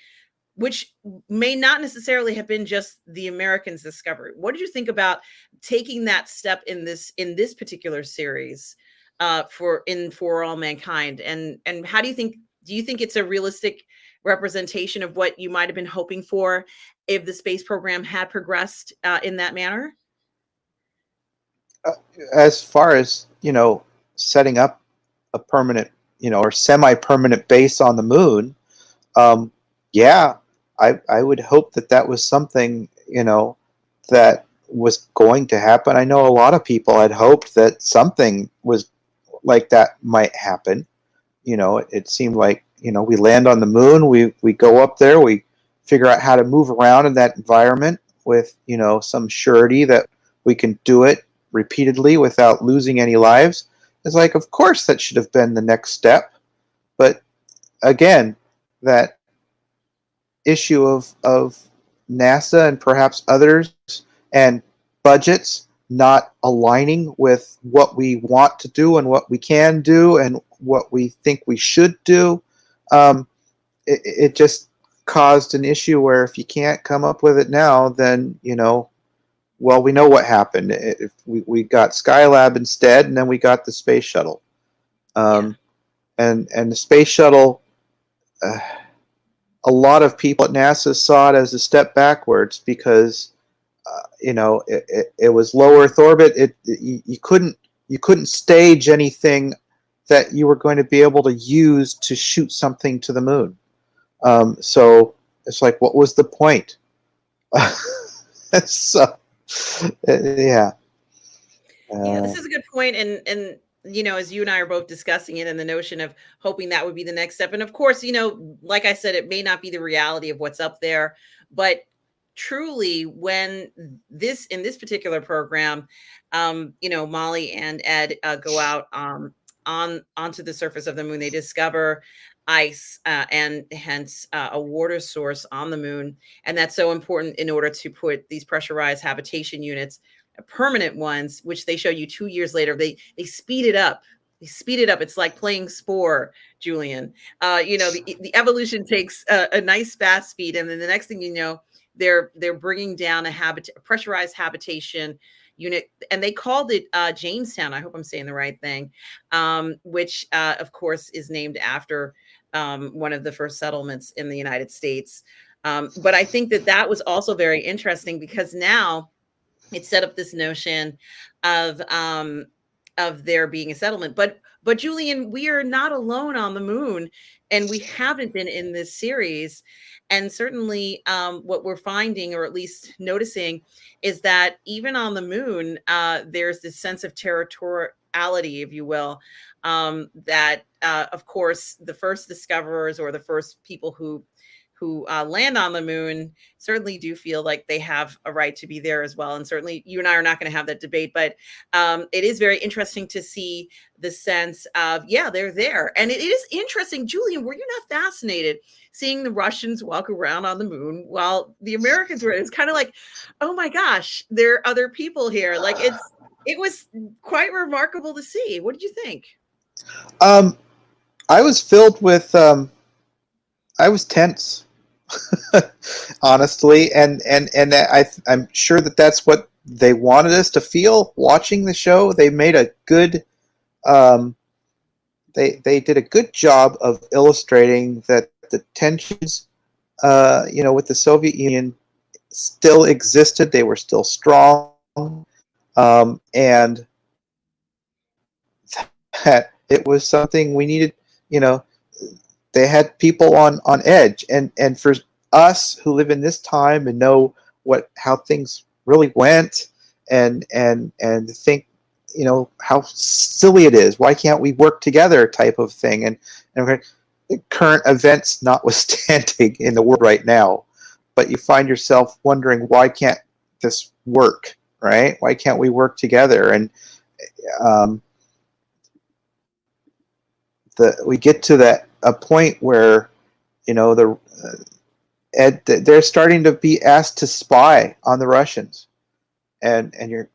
which may not necessarily have been just the Americans' discovery? What did you think about taking that step in this particular series, for all mankind? And how do you think it's a realistic representation of what you might have been hoping for if the space program had progressed in that manner? Uh, as far as, setting up a permanent, or semi-permanent base on the moon, um, yeah, I would hope that that was something, that was going to happen. I know a lot of people had hoped that something was like that might happen. It seemed like, we land on the moon, we go up there, we figure out how to move around in that environment with, some surety that we can do it repeatedly without losing any lives. It's like, of course, that should have been the next step. But again, that issue of NASA and perhaps others and budgets not aligning with what we want to do and what we can do and what we think we should do, um, it just caused an issue where if you can't come up with it now, then, well, we know what happened. If we got Skylab instead, and then we got the space shuttle. Yeah. Um, and the space shuttle, uh, a lot of people at NASA saw it as a step backwards because it was low Earth orbit. You couldn't stage anything that you were going to be able to use to shoot something to the moon. So it's like, what was the point? So yeah. Yeah, Uh, this is a good point. And as you and I are both discussing it, and the notion of hoping that would be the next step. And of course, like I said, it may not be the reality of what's up there, but truly, when in this particular program, Molly and Ed go out onto the surface of the moon, they discover ice, and hence a water source on the moon. And that's so important in order to put these pressurized habitation units, permanent ones, which they show you 2 years later. They speed it up. They speed it up. It's like playing Spore, Julian. The evolution takes a nice fast speed, and then the next thing you know, they're bringing down a pressurized habitation unit, and they called it Jamestown. I hope I'm saying the right thing, which of course is named after one of the first settlements in the United States. But I think that that was also very interesting because now it set up this notion of there being a settlement. But Julian, we are not alone on the moon, and we haven't been in this series. And certainly, what we're finding, or at least noticing, is that even on the moon, there's this sense of territoriality, if you will. That, of course, the first discoverers or the first people who land on the moon certainly do feel like they have a right to be there as well. And certainly you and I are not going to have that debate, but it is very interesting to see the sense of, yeah, they're there. And it is interesting, Julian, were you not fascinated seeing the Russians walk around on the moon while the Americans were? It's kind of like, oh my gosh, there are other people here. Like it was quite remarkable to see. What did you think? Um, I was filled with, I was tense, honestly, and I'm sure that that's what they wanted us to feel watching the show. They made a good, um, they did a good job of illustrating that the tensions, with the Soviet Union still existed. They were still strong, and that it was something we needed. You know, they had people on edge, and for us who live in this time and know how things really went, and think, how silly it is, why can't we work together, type of thing, and current events notwithstanding in the world right now, but you find yourself wondering, why can't this work, right? Why can't we work together? And um, we get to that a point where, the they're starting to be asked to spy on the Russians, and you're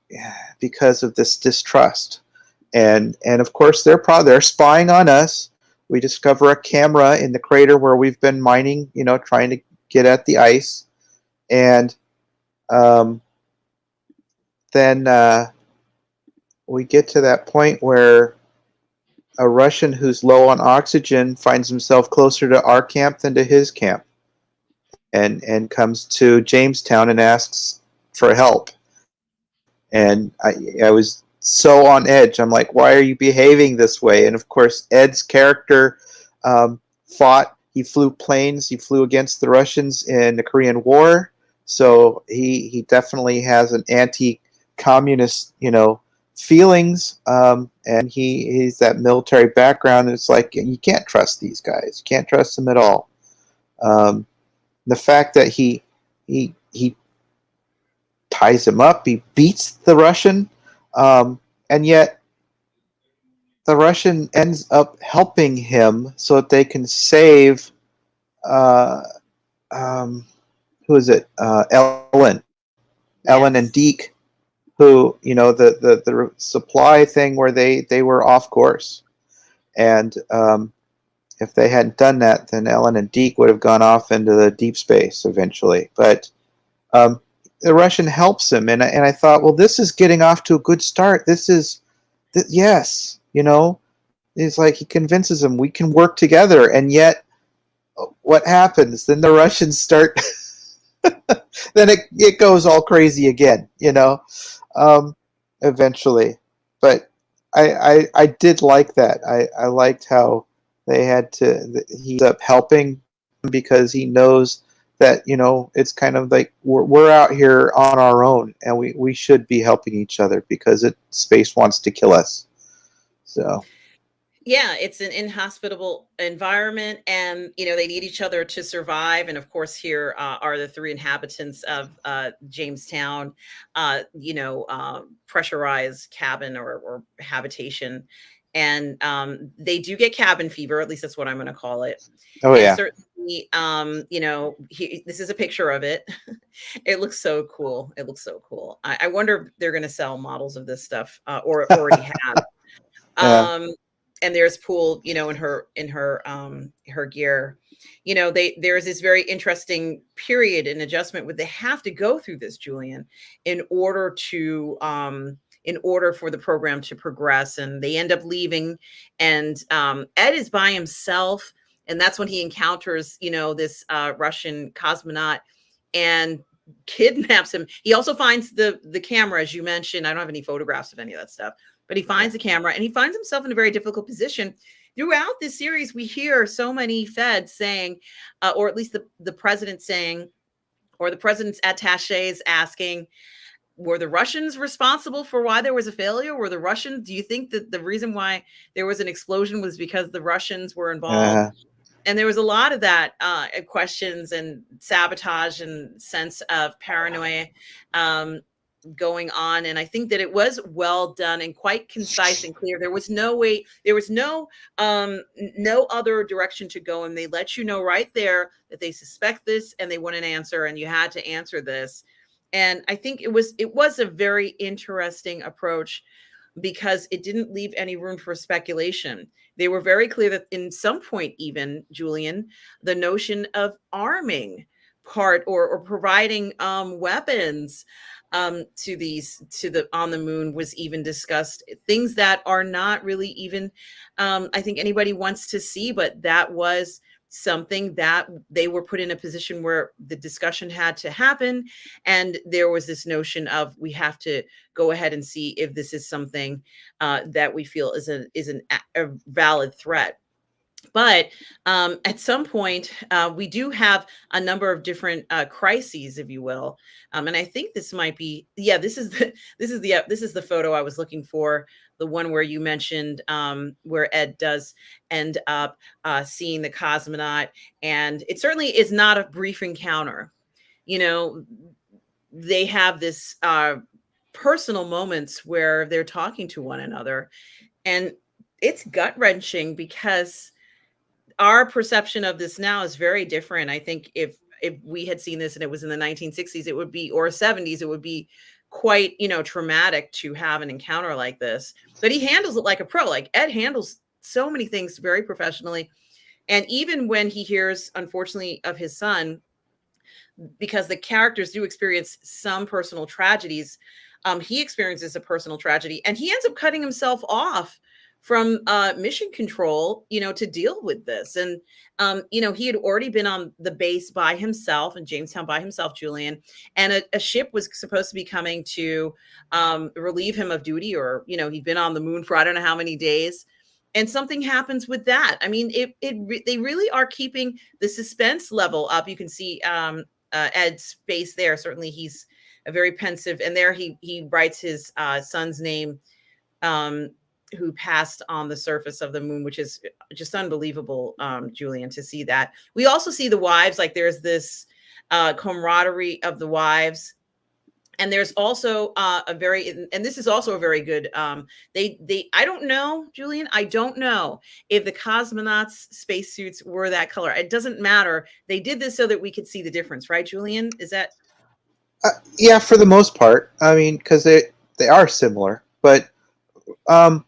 because of this distrust, and of course they're spying on us. We discover a camera in the crater where we've been mining, trying to get at the ice, and um, then we get to that point where a Russian who's low on oxygen finds himself closer to our camp than to his camp, and comes to Jamestown and asks for help. And I was so on edge. I'm like, why are you behaving this way? And of course, Ed's character fought. He flew planes. He flew against the Russians in the Korean War. So he definitely has an anti-communist, feelings. And he's that military background. It's like, you can't trust these guys. You can't trust them at all. The fact that he ties him up, he beats the Russian, and yet the Russian ends up helping him so that they can save, uh, um, who is it? Ellen and Yes. Deke, who, the supply thing where they were off course, and if they hadn't done that, then Ellen and Deke would have gone off into the deep space eventually. But the Russian helps him, and I thought, well, this is getting off to a good start. Yes, it's like he convinces him we can work together, and yet what happens? Then the Russians start. Then it goes all crazy again, eventually. But I did like that. I liked how they had to. He ends up helping because he knows that, it's kind of like we're out here on our own, and we should be helping each other because space wants to kill us. So Yeah, it's an inhospitable environment, and they need each other to survive. And of course, here are the three inhabitants of Jamestown, pressurized cabin or habitation, and they do get cabin fever. At least that's what I'm going to call it. oh And yeah. certainly, this is a picture of it. It looks so cool. It looks so cool. I wonder if they're going to sell models of this stuff, or already have. Yeah. Um, and there's Poole, in her gear. there's this very interesting period and adjustment where they have to go through this, Julian, in order for the program to progress. And they end up leaving, and Ed is by himself, and that's when he encounters this Russian cosmonaut and kidnaps him. He also finds the camera, as you mentioned. I don't have any photographs of any of that stuff, but he finds the camera, and he finds himself in a very difficult position. Throughout this series, we hear so many feds saying, or at least the president saying, or the president's attaches asking, were the Russians responsible for why there was a failure? Do you think that the reason why there was an explosion was because the Russians were involved? Uh, And there was a lot of that questions and sabotage and sense of paranoia going on. And I think that it was well done and quite concise and clear. There was no no other direction to go, and they let you know right there that they suspect this and they want an answer, and you had to answer this. And I think it was a very interesting approach, because it didn't leave any room for speculation. They were very clear that in some point, even, Julian, the notion of arming part, or providing weapons to the on the moon was even discussed. Things that are not really even I think anybody wants to see, but that was something that they were put in a position where the discussion had to happen. And there was this notion of, we have to go ahead and see if this is something that we feel is a valid threat. But at some point, we do have a number of different crises, if you will, and I think this might be, this is the photo I was looking for, the one where you mentioned, where Ed does end up seeing the cosmonaut, and it certainly is not a brief encounter. They have this personal moments where they're talking to one another, and it's gut wrenching, because our perception of this now is very different. I think if we had seen this and it was in the 1960s, it would be, or 70s, it would be quite, traumatic to have an encounter like this. But he handles it like a pro. Like, Ed handles so many things very professionally. And even when he hears, unfortunately, of his son, because the characters do experience some personal tragedies, he experiences a personal tragedy, and he ends up cutting himself off from mission control, to deal with this. And, he had already been on the base by himself, in Jamestown by himself, Julian, and a ship was supposed to be coming to relieve him of duty, or, he'd been on the moon for I don't know how many days. And something happens with that. I mean, they really are keeping the suspense level up. You can see Ed's face there. Certainly he's a very pensive, and there he writes his son's name, who passed on the surface of the moon, which is just unbelievable, Julian, to see that. We also see the wives, like there's this camaraderie of the wives. And there's also and this is also a very good, I don't know, Julian, I don't know if the cosmonauts' spacesuits were that color. It doesn't matter. They did this so that we could see the difference, right, Julian? Is that? yeah, for the most part. I mean, because they are similar, but I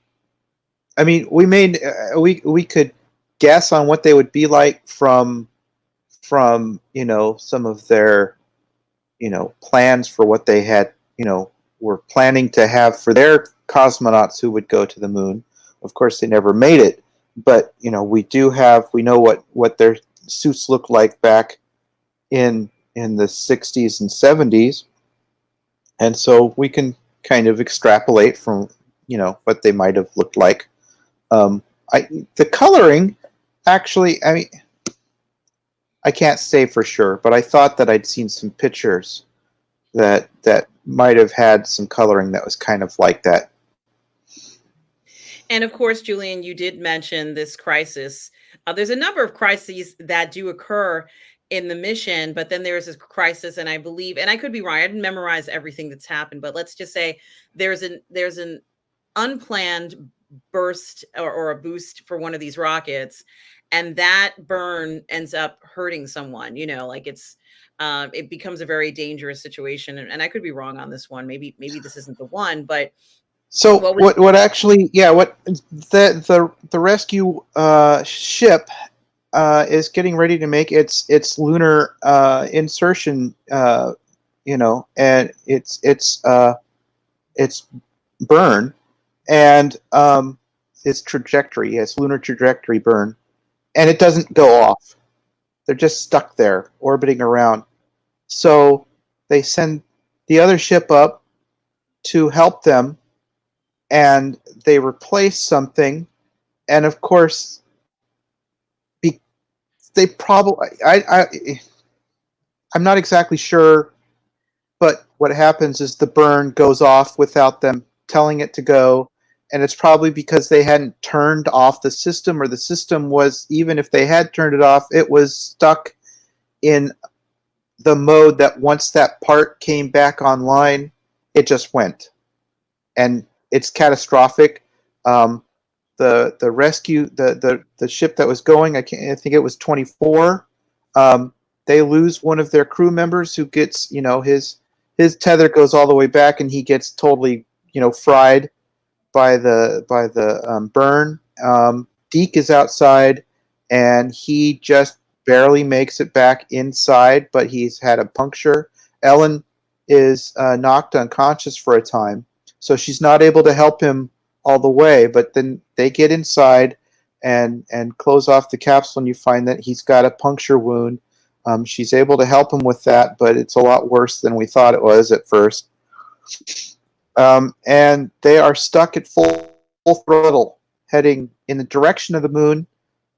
mean, we could guess on what they would be like from some of their plans for what they had were planning to have for their cosmonauts who would go to the moon. Of course, they never made it, but we know what their suits looked like back in the 60s and 70s, and so we can kind of extrapolate from what they might have looked like. The coloring, actually, I mean, I can't say for sure, but I thought that I'd seen some pictures that might have had some coloring that was kind of like that. And of course, Julian, you did mention this crisis. There's a number of crises that do occur in the mission, but then there's this crisis, and I believe, and I could be wrong, I didn't memorize everything that's happened, but let's just say there's an unplanned burst or a boost for one of these rockets, and that burn ends up hurting someone. Like it becomes a very dangerous situation. And I could be wrong on this one. Maybe this isn't the one, but so what actually, what the rescue ship is getting ready to make its lunar insertion. And its burn and its trajectory, its lunar trajectory burn, and it doesn't go off. They're just stuck there orbiting around. So they send the other ship up to help them, and they replace something. And of course, they probably I'm not exactly sure, but what happens is the burn goes off without them telling it to go, and it's probably because they hadn't turned off the system, or the system was, even if they had turned it off, it was stuck in the mode that once that part came back online, it just went, and it's catastrophic. Um, the rescue the ship that was going, I think it was 24. Um, they lose one of their crew members who gets, his tether goes all the way back, and he gets totally, fried by the burn. Deke is outside, and he just barely makes it back inside, but he's had a puncture. Ellen is knocked unconscious for a time, so she's not able to help him all the way. But then they get inside and close off the capsule, and you find that he's got a puncture wound. She's able to help him with that, but it's a lot worse than we thought it was at first. And they are stuck at full throttle, heading in the direction of the moon,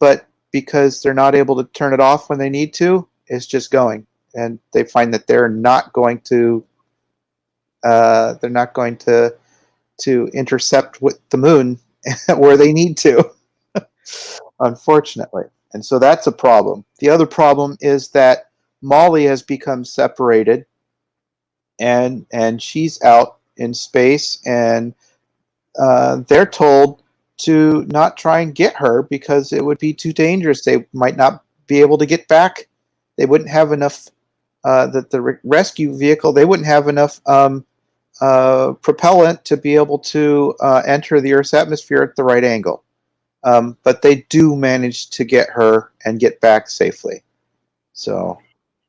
but because they're not able to turn it off when they need to, it's just going. And they find that they're not going to intercept with the moon where they need to, unfortunately. And so that's a problem. The other problem is that Molly has become separated, and she's out in space, and they're told to not try and get her because it would be too dangerous. They might not be able to get back. They wouldn't have enough. The rescue vehicle, they wouldn't have enough propellant to be able to enter the Earth's atmosphere at the right angle. But they do manage to get her and get back safely. So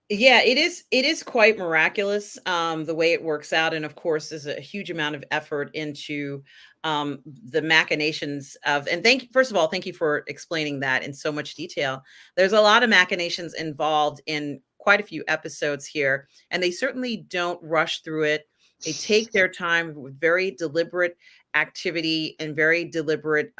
Yeah, it is quite miraculous, the way it works out, and of course, there's a huge amount of effort into the machinations of. And first of all, thank you for explaining that in so much detail. There's a lot of machinations involved in quite a few episodes here, and they certainly don't rush through it. They take their time with very deliberate activity and very deliberate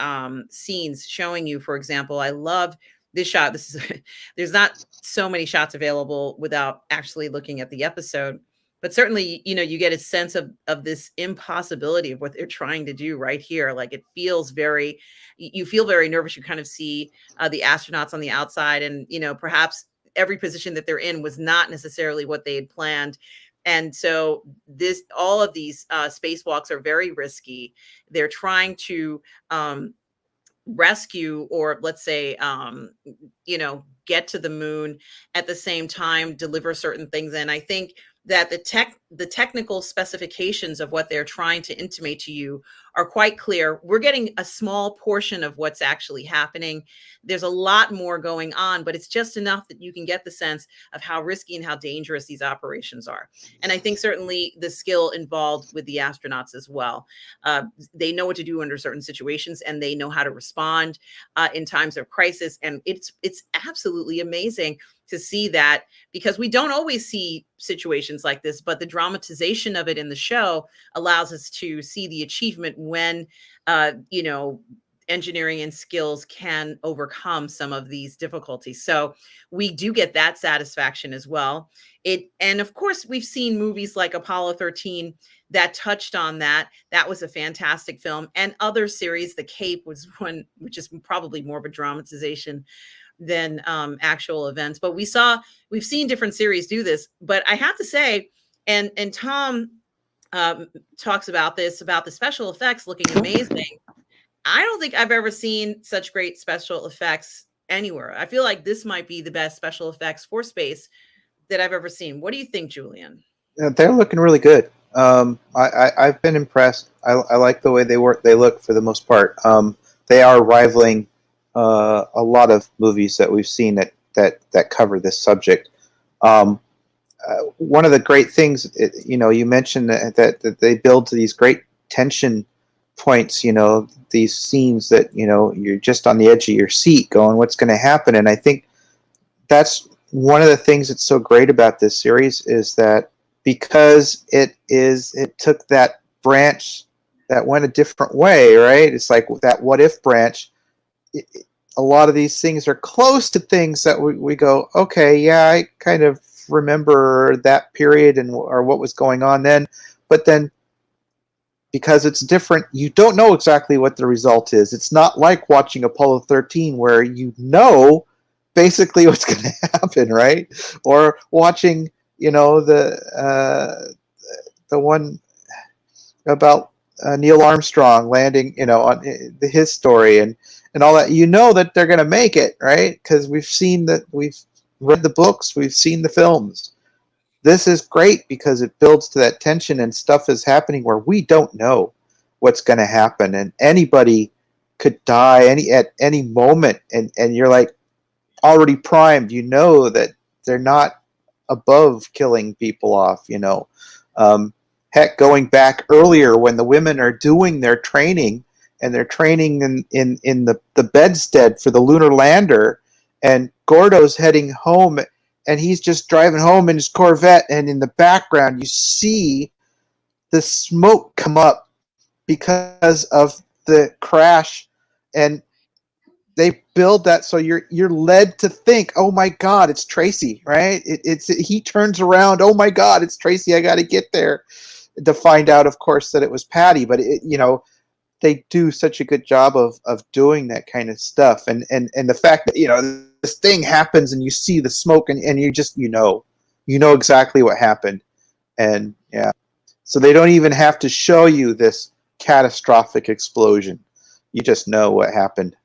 scenes, showing you, for example, I love this shot. This is there's not so many shots available without actually looking at the episode, but certainly, you get a sense of this impossibility of what they're trying to do right here. Like, it feels very, you feel very nervous. You kind of see the astronauts on the outside, and perhaps every position that they're in was not necessarily what they had planned. And so all of these spacewalks are very risky. They're trying to rescue, or let's say get to the moon, at the same time deliver certain things. And I think that the technical specifications of what they're trying to intimate to you are quite clear. We're getting a small portion of what's actually happening. There's a lot more going on, but it's just enough that you can get the sense of how risky and how dangerous these operations are. And I think certainly the skill involved with the astronauts as well. They know what to do under certain situations, and they know how to respond in times of crisis. And it's absolutely amazing to see that, because we don't always see situations like this, but the dramatization of it in the show allows us to see the achievement when engineering and skills can overcome some of these difficulties. So we do get that satisfaction as well. And of course, we've seen movies like Apollo 13 that touched on that. That was a fantastic film. And other series, The Cape was one, which is probably more of a dramatization than actual events. But we've seen different series do this. But I have to say, and Tom talks about this, about the special effects looking amazing. I don't think I've ever seen such great special effects anywhere. I feel like this might be the best special effects for space that I've ever seen. What do you think, Julian? yeah, they're looking really good. I've been impressed. I like the way they work. They look for the most part. They are rivaling a lot of movies that we've seen that cover this subject. Um, One of the great things, you mentioned that they build to these great tension points. These scenes that you're just on the edge of your seat, going, "What's going to happen?" And I think that's one of the things that's so great about this series is that because it took that branch that went a different way, right? It's like that what if branch. A lot of these things are close to things that we go, okay, yeah, I kind of remember that period and or what was going on then, but then because it's different, you don't know exactly what the result is. It's not like watching Apollo 13 where you know basically what's going to happen, right? Or watching, the one about Neil Armstrong landing, on his story and all that. You know that they're going to make it, right? Because we've read the books, we've seen the films. This is great because it builds to that tension and stuff is happening where we don't know what's going to happen and anybody could die at any moment and you're like already primed. You know that they're not above killing people off. Um, Heck, going back earlier when the women are doing their training and they're training in the bedstead for the lunar lander, and Gordo's heading home and he's just driving home in his Corvette, and in the background you see the smoke come up because of the crash, and they build that so you're led to think, oh my God, it's Tracy, right? He turns around, oh my God, it's Tracy. I got to get there to find out, of course, that it was Patty. But they do such a good job of doing that kind of stuff, and the fact that this thing happens and you see the smoke and you just exactly what happened, and yeah, so they don't even have to show you this catastrophic explosion. You just know what happened.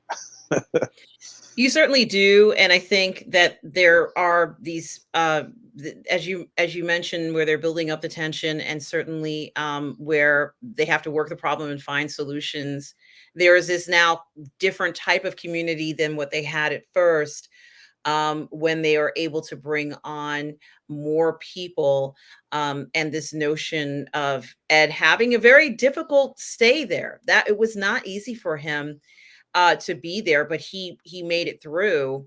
You certainly do, and I think that there are these, as you mentioned, where they're building up the tension, and certainly where they have to work the problem and find solutions. There is this now different type of community than what they had at first, when they are able to bring on more people, and this notion of Ed having a very difficult stay there. That it was not easy for him to be there, but he made it through.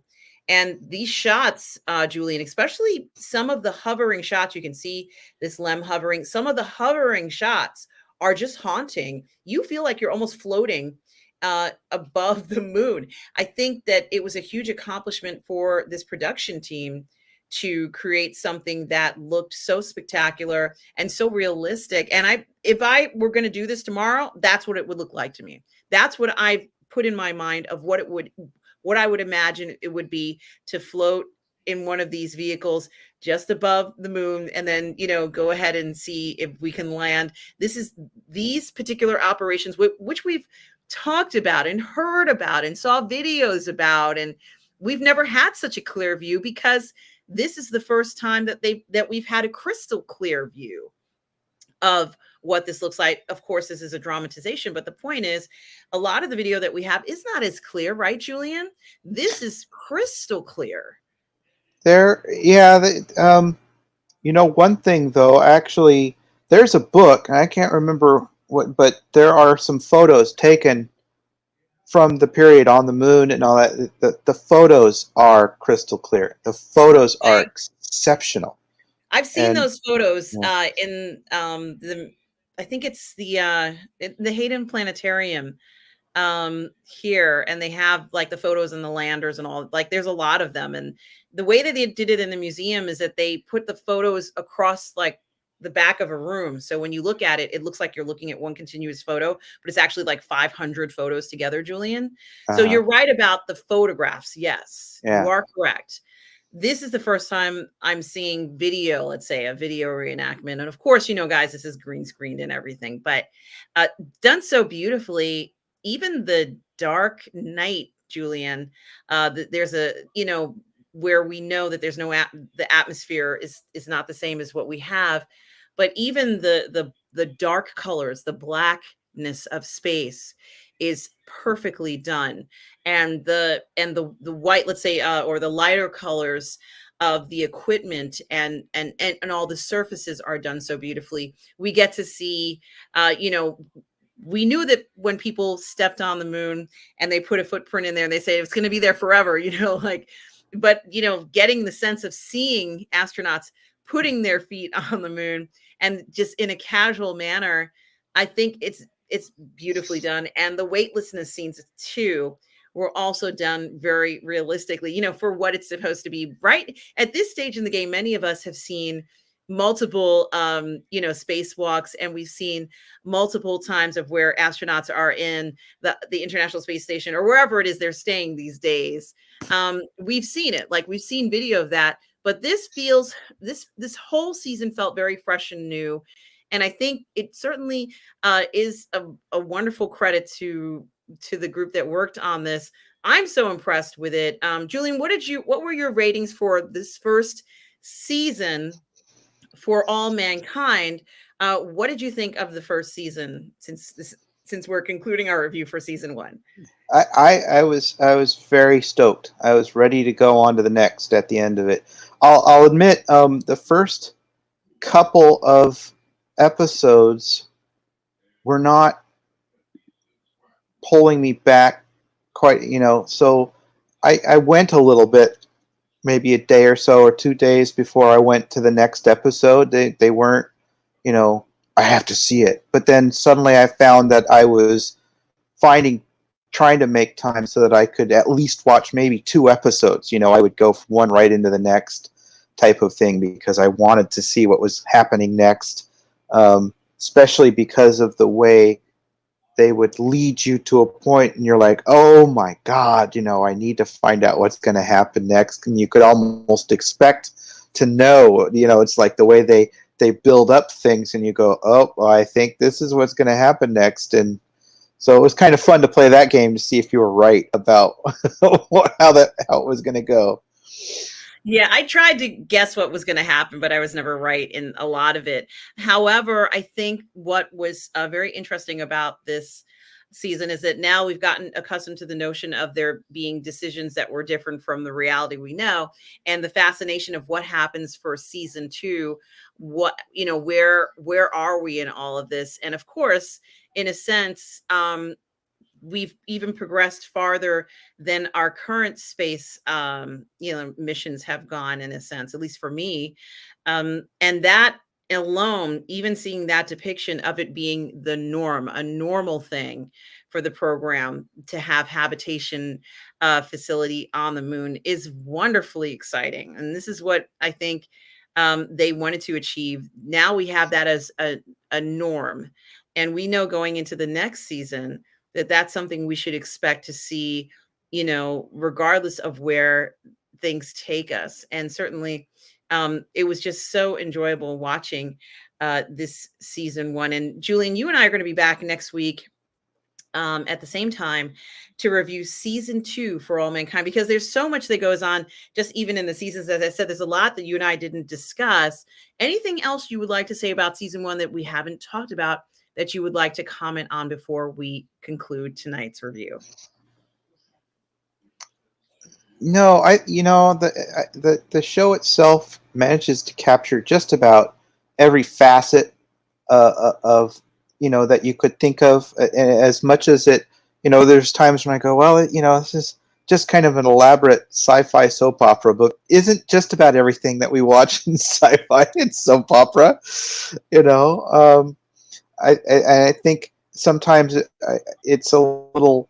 And these shots, Julian, especially some of the hovering shots, you can see this Lem hovering. Some of the hovering shots are just haunting. You feel like you're almost floating above the moon. I think that it was a huge accomplishment for this production team to create something that looked so spectacular and so realistic. And if I were going to do this tomorrow, that's what it would look like to me. That's what I put in my mind of what I would imagine it would be to float in one of these vehicles just above the moon, and then go ahead and see if we can land. This is these particular operations which we've talked about and heard about and saw videos about, and we've never had such a clear view because this is the first time that we've had a crystal clear view of what this looks like. Of course, this is a dramatization, but the point is, a lot of the video that we have is not as clear, right, Julian? This is crystal clear. There, yeah. One thing though, actually, there's a book. I can't remember what, but there are some photos taken from the period on the moon and all that. The photos are crystal clear. The photos are Okay. exceptional. I've seen And those photos yeah. in the, I think it's the Hayden Planetarium here, and they have like the photos and the landers and all. Like there's a lot of them, and the way that they did it in the museum is that they put the photos across like the back of a room, so when you look at it, it looks like you're looking at one continuous photo, but it's actually like 500 photos together, Julian. So Uh-huh. you're right about the photographs. Yes, you Yeah. are correct. This is the first time I'm seeing video, let's say a video reenactment, and of course, guys, this is green screened and everything, but uh, done so beautifully. Even the dark night, Julian, there's a where we know that there's no the atmosphere is not the same as what we have, but even the dark colors, the blackness of space is perfectly done, and the white, let's say, or the lighter colors of the equipment, and all the surfaces are done so beautifully. We get to see, you know, we knew that when people stepped on the moon and they put a footprint in there and they say it's going to be there forever, you know, like, but, you know, getting the sense of seeing astronauts putting their feet on the moon and just in a casual manner, I think it's beautifully done. And the weightlessness scenes too were also done very realistically, you know, for what it's supposed to be. Right at this stage in the game, many of us have seen multiple you know, spacewalks, and we've seen multiple times of where astronauts are in the International Space Station or wherever it is they're staying these days. We've seen it, like we've seen video of that, but this feels, this whole season felt very fresh and new, and I think it certainly is a wonderful credit to the group that worked on this. I'm so impressed with it. Julian, what were your ratings for this first season for All Mankind? What did you think of the first season, since we're concluding our review for season one? I was very stoked. I was ready to go on to the next at the end of it. I'll admit, the first couple of episodes were not pulling me back quite, so I went a little bit, maybe a day or so or 2 days before I went to the next episode. They weren't, you know, I have to see it. But then suddenly I found that I was finding trying to make time so that I could at least watch maybe 2 episodes. I would go from one right into the next type of thing because I wanted to see what was happening next, especially because of the way they would lead you to a point and you're like, oh my God, I need to find out what's going to happen next. And you could almost expect to know, it's like the way they build up things and you go, oh, well, I think this is what's going to happen next. And so it was kind of fun to play that game to see if you were right about how it was going to go. Yeah, I tried to guess what was going to happen, but I was never right in a lot of it. However, I think what was very interesting about this season is that now we've gotten accustomed to the notion of there being decisions that were different from the reality we know, and the fascination of what happens for season two. What, where are we in all of this? And of course, in a sense, we've even progressed farther than our current space missions have gone, in a sense, at least for me. And that alone, even seeing that depiction of it being the norm, a normal thing for the program to have habitation facility on the moon, is wonderfully exciting. And this is what I think they wanted to achieve. Now we have that as a norm, and we know going into the next season that that's something we should expect to see, regardless of where things take us. And certainly, it was just so enjoyable watching this season one. And Julian, you and I are going to be back next week at the same time to review season two for All Mankind, because there's so much that goes on just even in the seasons. As I said, there's a lot that you and I didn't discuss. Anything else you would like to say about season one that we haven't talked about that you would like to comment on before we conclude tonight's review? No, the show itself manages to capture just about every facet of that you could think of, as much as it. There's times when I go, well, this is just kind of an elaborate sci-fi soap opera, but isn't just about everything that we watch in sci-fi and soap opera. I think sometimes it's a little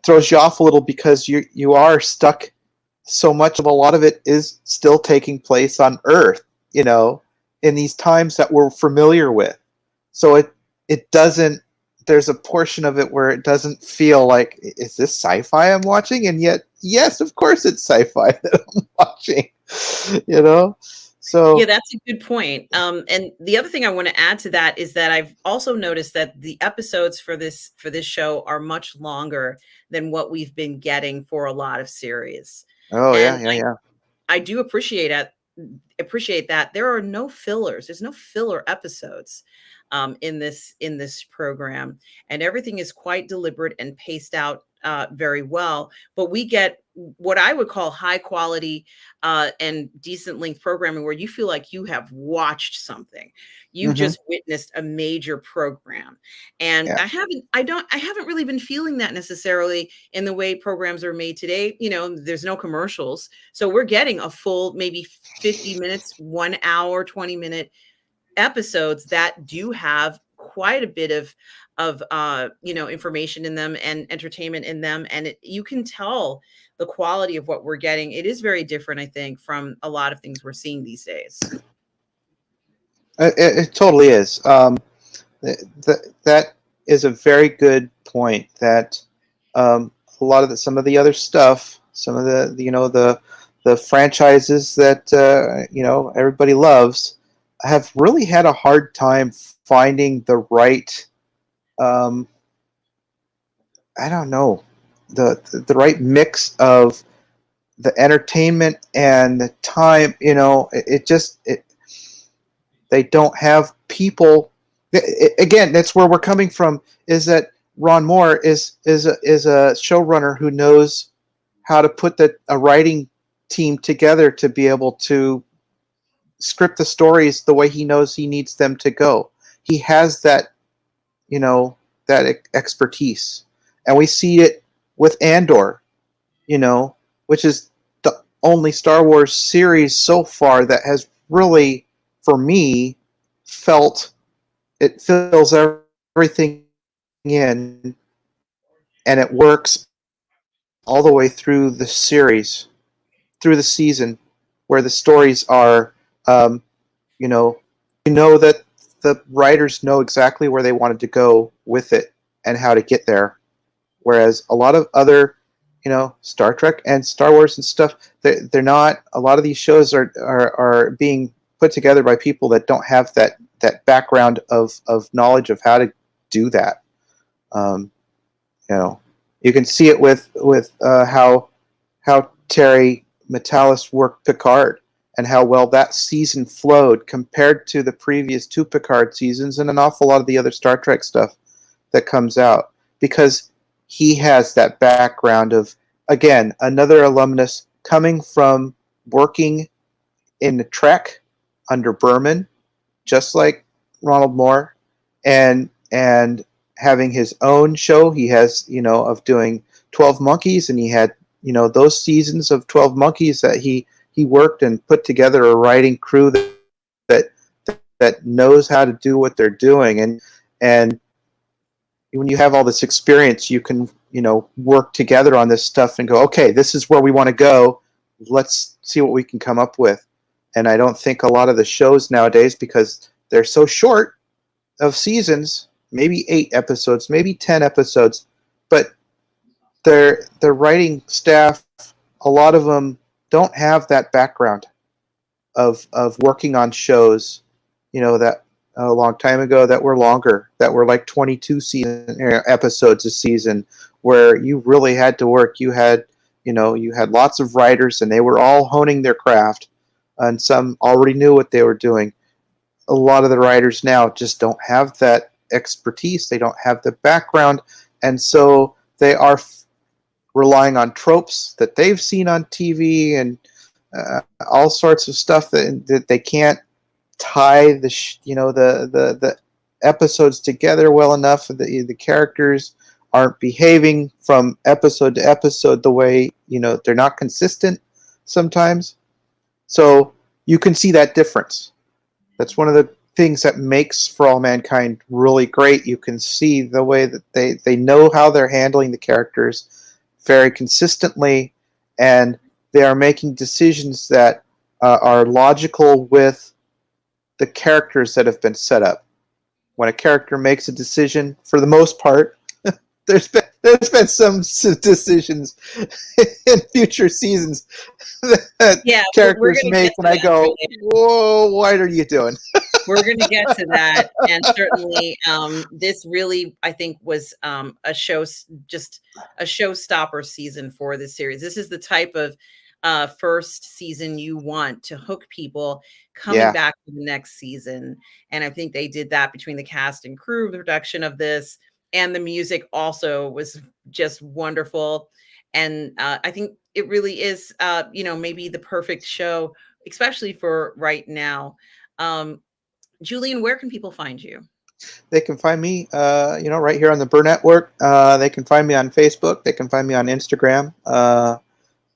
throws you off a little because you are stuck. So much of a lot of it is still taking place on Earth, in these times that we're familiar with. So it doesn't. There's a portion of it where it doesn't feel like, is this sci-fi I'm watching? And yet, yes, of course it's sci-fi that I'm watching. So yeah, that's a good point. And the other thing I want to add to that is that I've also noticed that the episodes for this show are much longer than what we've been getting for a lot of series. oh yeah, And yeah, yeah. I do appreciate that there are no fillers. There's no filler episodes. in this program, and everything is quite deliberate and paced out very well. But we get what I would call high quality and decent length programming where you feel like you have watched something. You've Hmm. just witnessed a major program. And Yeah. I haven't really been feeling that necessarily in the way programs are made today. You know, there's no commercials. So we're getting a full maybe 50 minutes, 1 hour, 20-minute episodes that do have quite a bit of you know, information in them and entertainment in them, and you can tell the quality of what we're getting. It is very different, I think, from a lot of things we're seeing these days. It totally is. That is a very good point. That a lot of some of the other stuff, some of the franchises that everybody loves, have really had a hard time finding the right. Um, I don't know, the right mix of the entertainment and the time. They don't have people. Again, that's where we're coming from. Is that Ron Moore is a showrunner who knows how to put a writing team together to be able to script the stories the way he knows he needs them to go. He has you know, that expertise, and we see it with Andor, you know, which is the only Star Wars series so far that has really, for me, felt it fills everything in, and it works all the way through the series, through the season, where the stories are, um, you know, that the writers know exactly where they wanted to go with it and how to get there. Whereas a lot of other, Star Trek and Star Wars and stuff, they're not. A lot of these shows are being put together by people that don't have that background of knowledge of how to do that. Um, you know, you can see it with how Terry Matalas worked Picard and how well that season flowed compared to the previous two Picard seasons and an awful lot of the other Star Trek stuff that comes out, because he has that background of, again, another alumnus coming from working in the Trek under Berman, just like Ronald Moore, and having his own show. He has, of doing 12 Monkeys, and he had, those seasons of 12 Monkeys that he worked and put together a writing crew that that knows how to do what they're doing. And when you have all this experience, you can, work together on this stuff and go, okay, this is where we want to go. Let's see what we can come up with. And I don't think a lot of the shows nowadays, because they're so short of seasons, maybe 8 episodes, maybe 10 episodes, but their writing staff, a lot of them don't have that background of working on shows, that a long time ago, that were longer, that were like 22 episodes a season, where you really had to work. You had lots of writers, and they were all honing their craft, and some already knew what they were doing. A lot of the writers now just don't have that expertise. They don't have the background, and so they are relying on tropes that they've seen on TV and all sorts of stuff that they can't tie the episodes together well enough. The characters aren't behaving from episode to episode the way, they're not consistent sometimes. So you can see that difference. That's one of the things that makes For All Mankind really great. You can see the way that they know how they're handling the characters very consistently, and they are making decisions that are logical with the characters that have been set up. When a character makes a decision, for the most part, there's been some decisions in future seasons that Yeah, we're characters going to get make, and to I that, go, Julian. "Whoa, what are you doing?" We're going to get to that, and certainly, this really, I think, was just a showstopper season for this series. This is the type of first season you want to hook people coming Yeah. back for the next season. And I think they did that between the cast and crew, the production of this, and the music also was just wonderful. And I think it really is, maybe the perfect show, especially for right now. Julian, where can people find you? They can find me, right here on the Burr Network. They can find me on Facebook. They can find me on Instagram.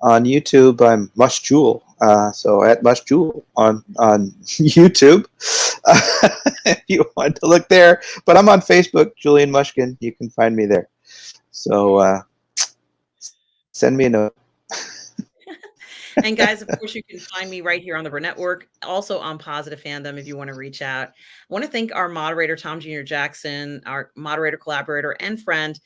On YouTube, I'm Mush Jewel. So at Mush Jewel on YouTube, if you want to look there. But I'm on Facebook, Julian Mushkin. You can find me there. So send me a note. And guys, of course, you can find me right here on the Burr Network, also on Positive Fandom if you want to reach out. I want to thank our moderator, Tom Jr. Jackson, our moderator, collaborator, and friend.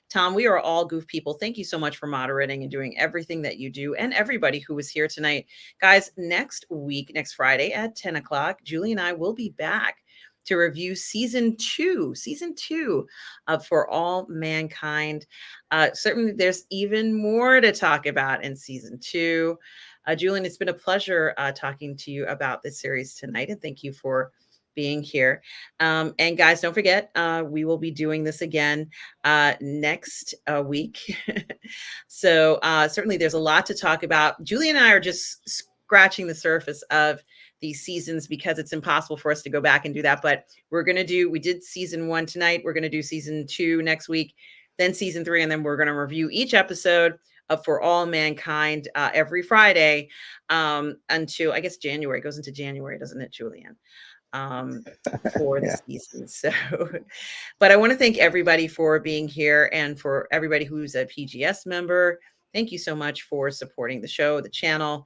Tom, we are all goof people. Thank you so much for moderating and doing everything that you do, and everybody who was here tonight. Guys, next week, next Friday at 10 o'clock, Julie and I will be back to review season two of For All Mankind. Certainly, there's even more to talk about in season two. Julian, it's been a pleasure talking to you about this series tonight, and thank you for being here. And guys, don't forget, we will be doing this again next week. So certainly there's a lot to talk about. Julie and I are just scratching the surface of these seasons because it's impossible for us to go back and do that. But we did season 1 tonight. We're going to do season 2 next week, then season 3, and then we're going to review each episode of For All Mankind every Friday until, I guess, January. It goes into January, doesn't it, Julian? For the Yeah. season. So, but I want to thank everybody for being here, and for everybody who's a PGS member. Thank you so much for supporting the show, the channel.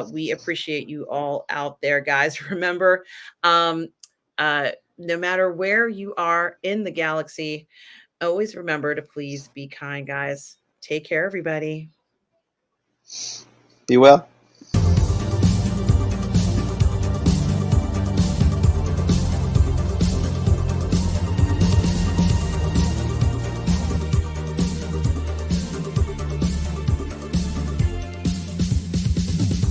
We appreciate you all out there, guys. Remember, no matter where you are in the galaxy, always remember to please be kind, guys. Take care, everybody. Be well.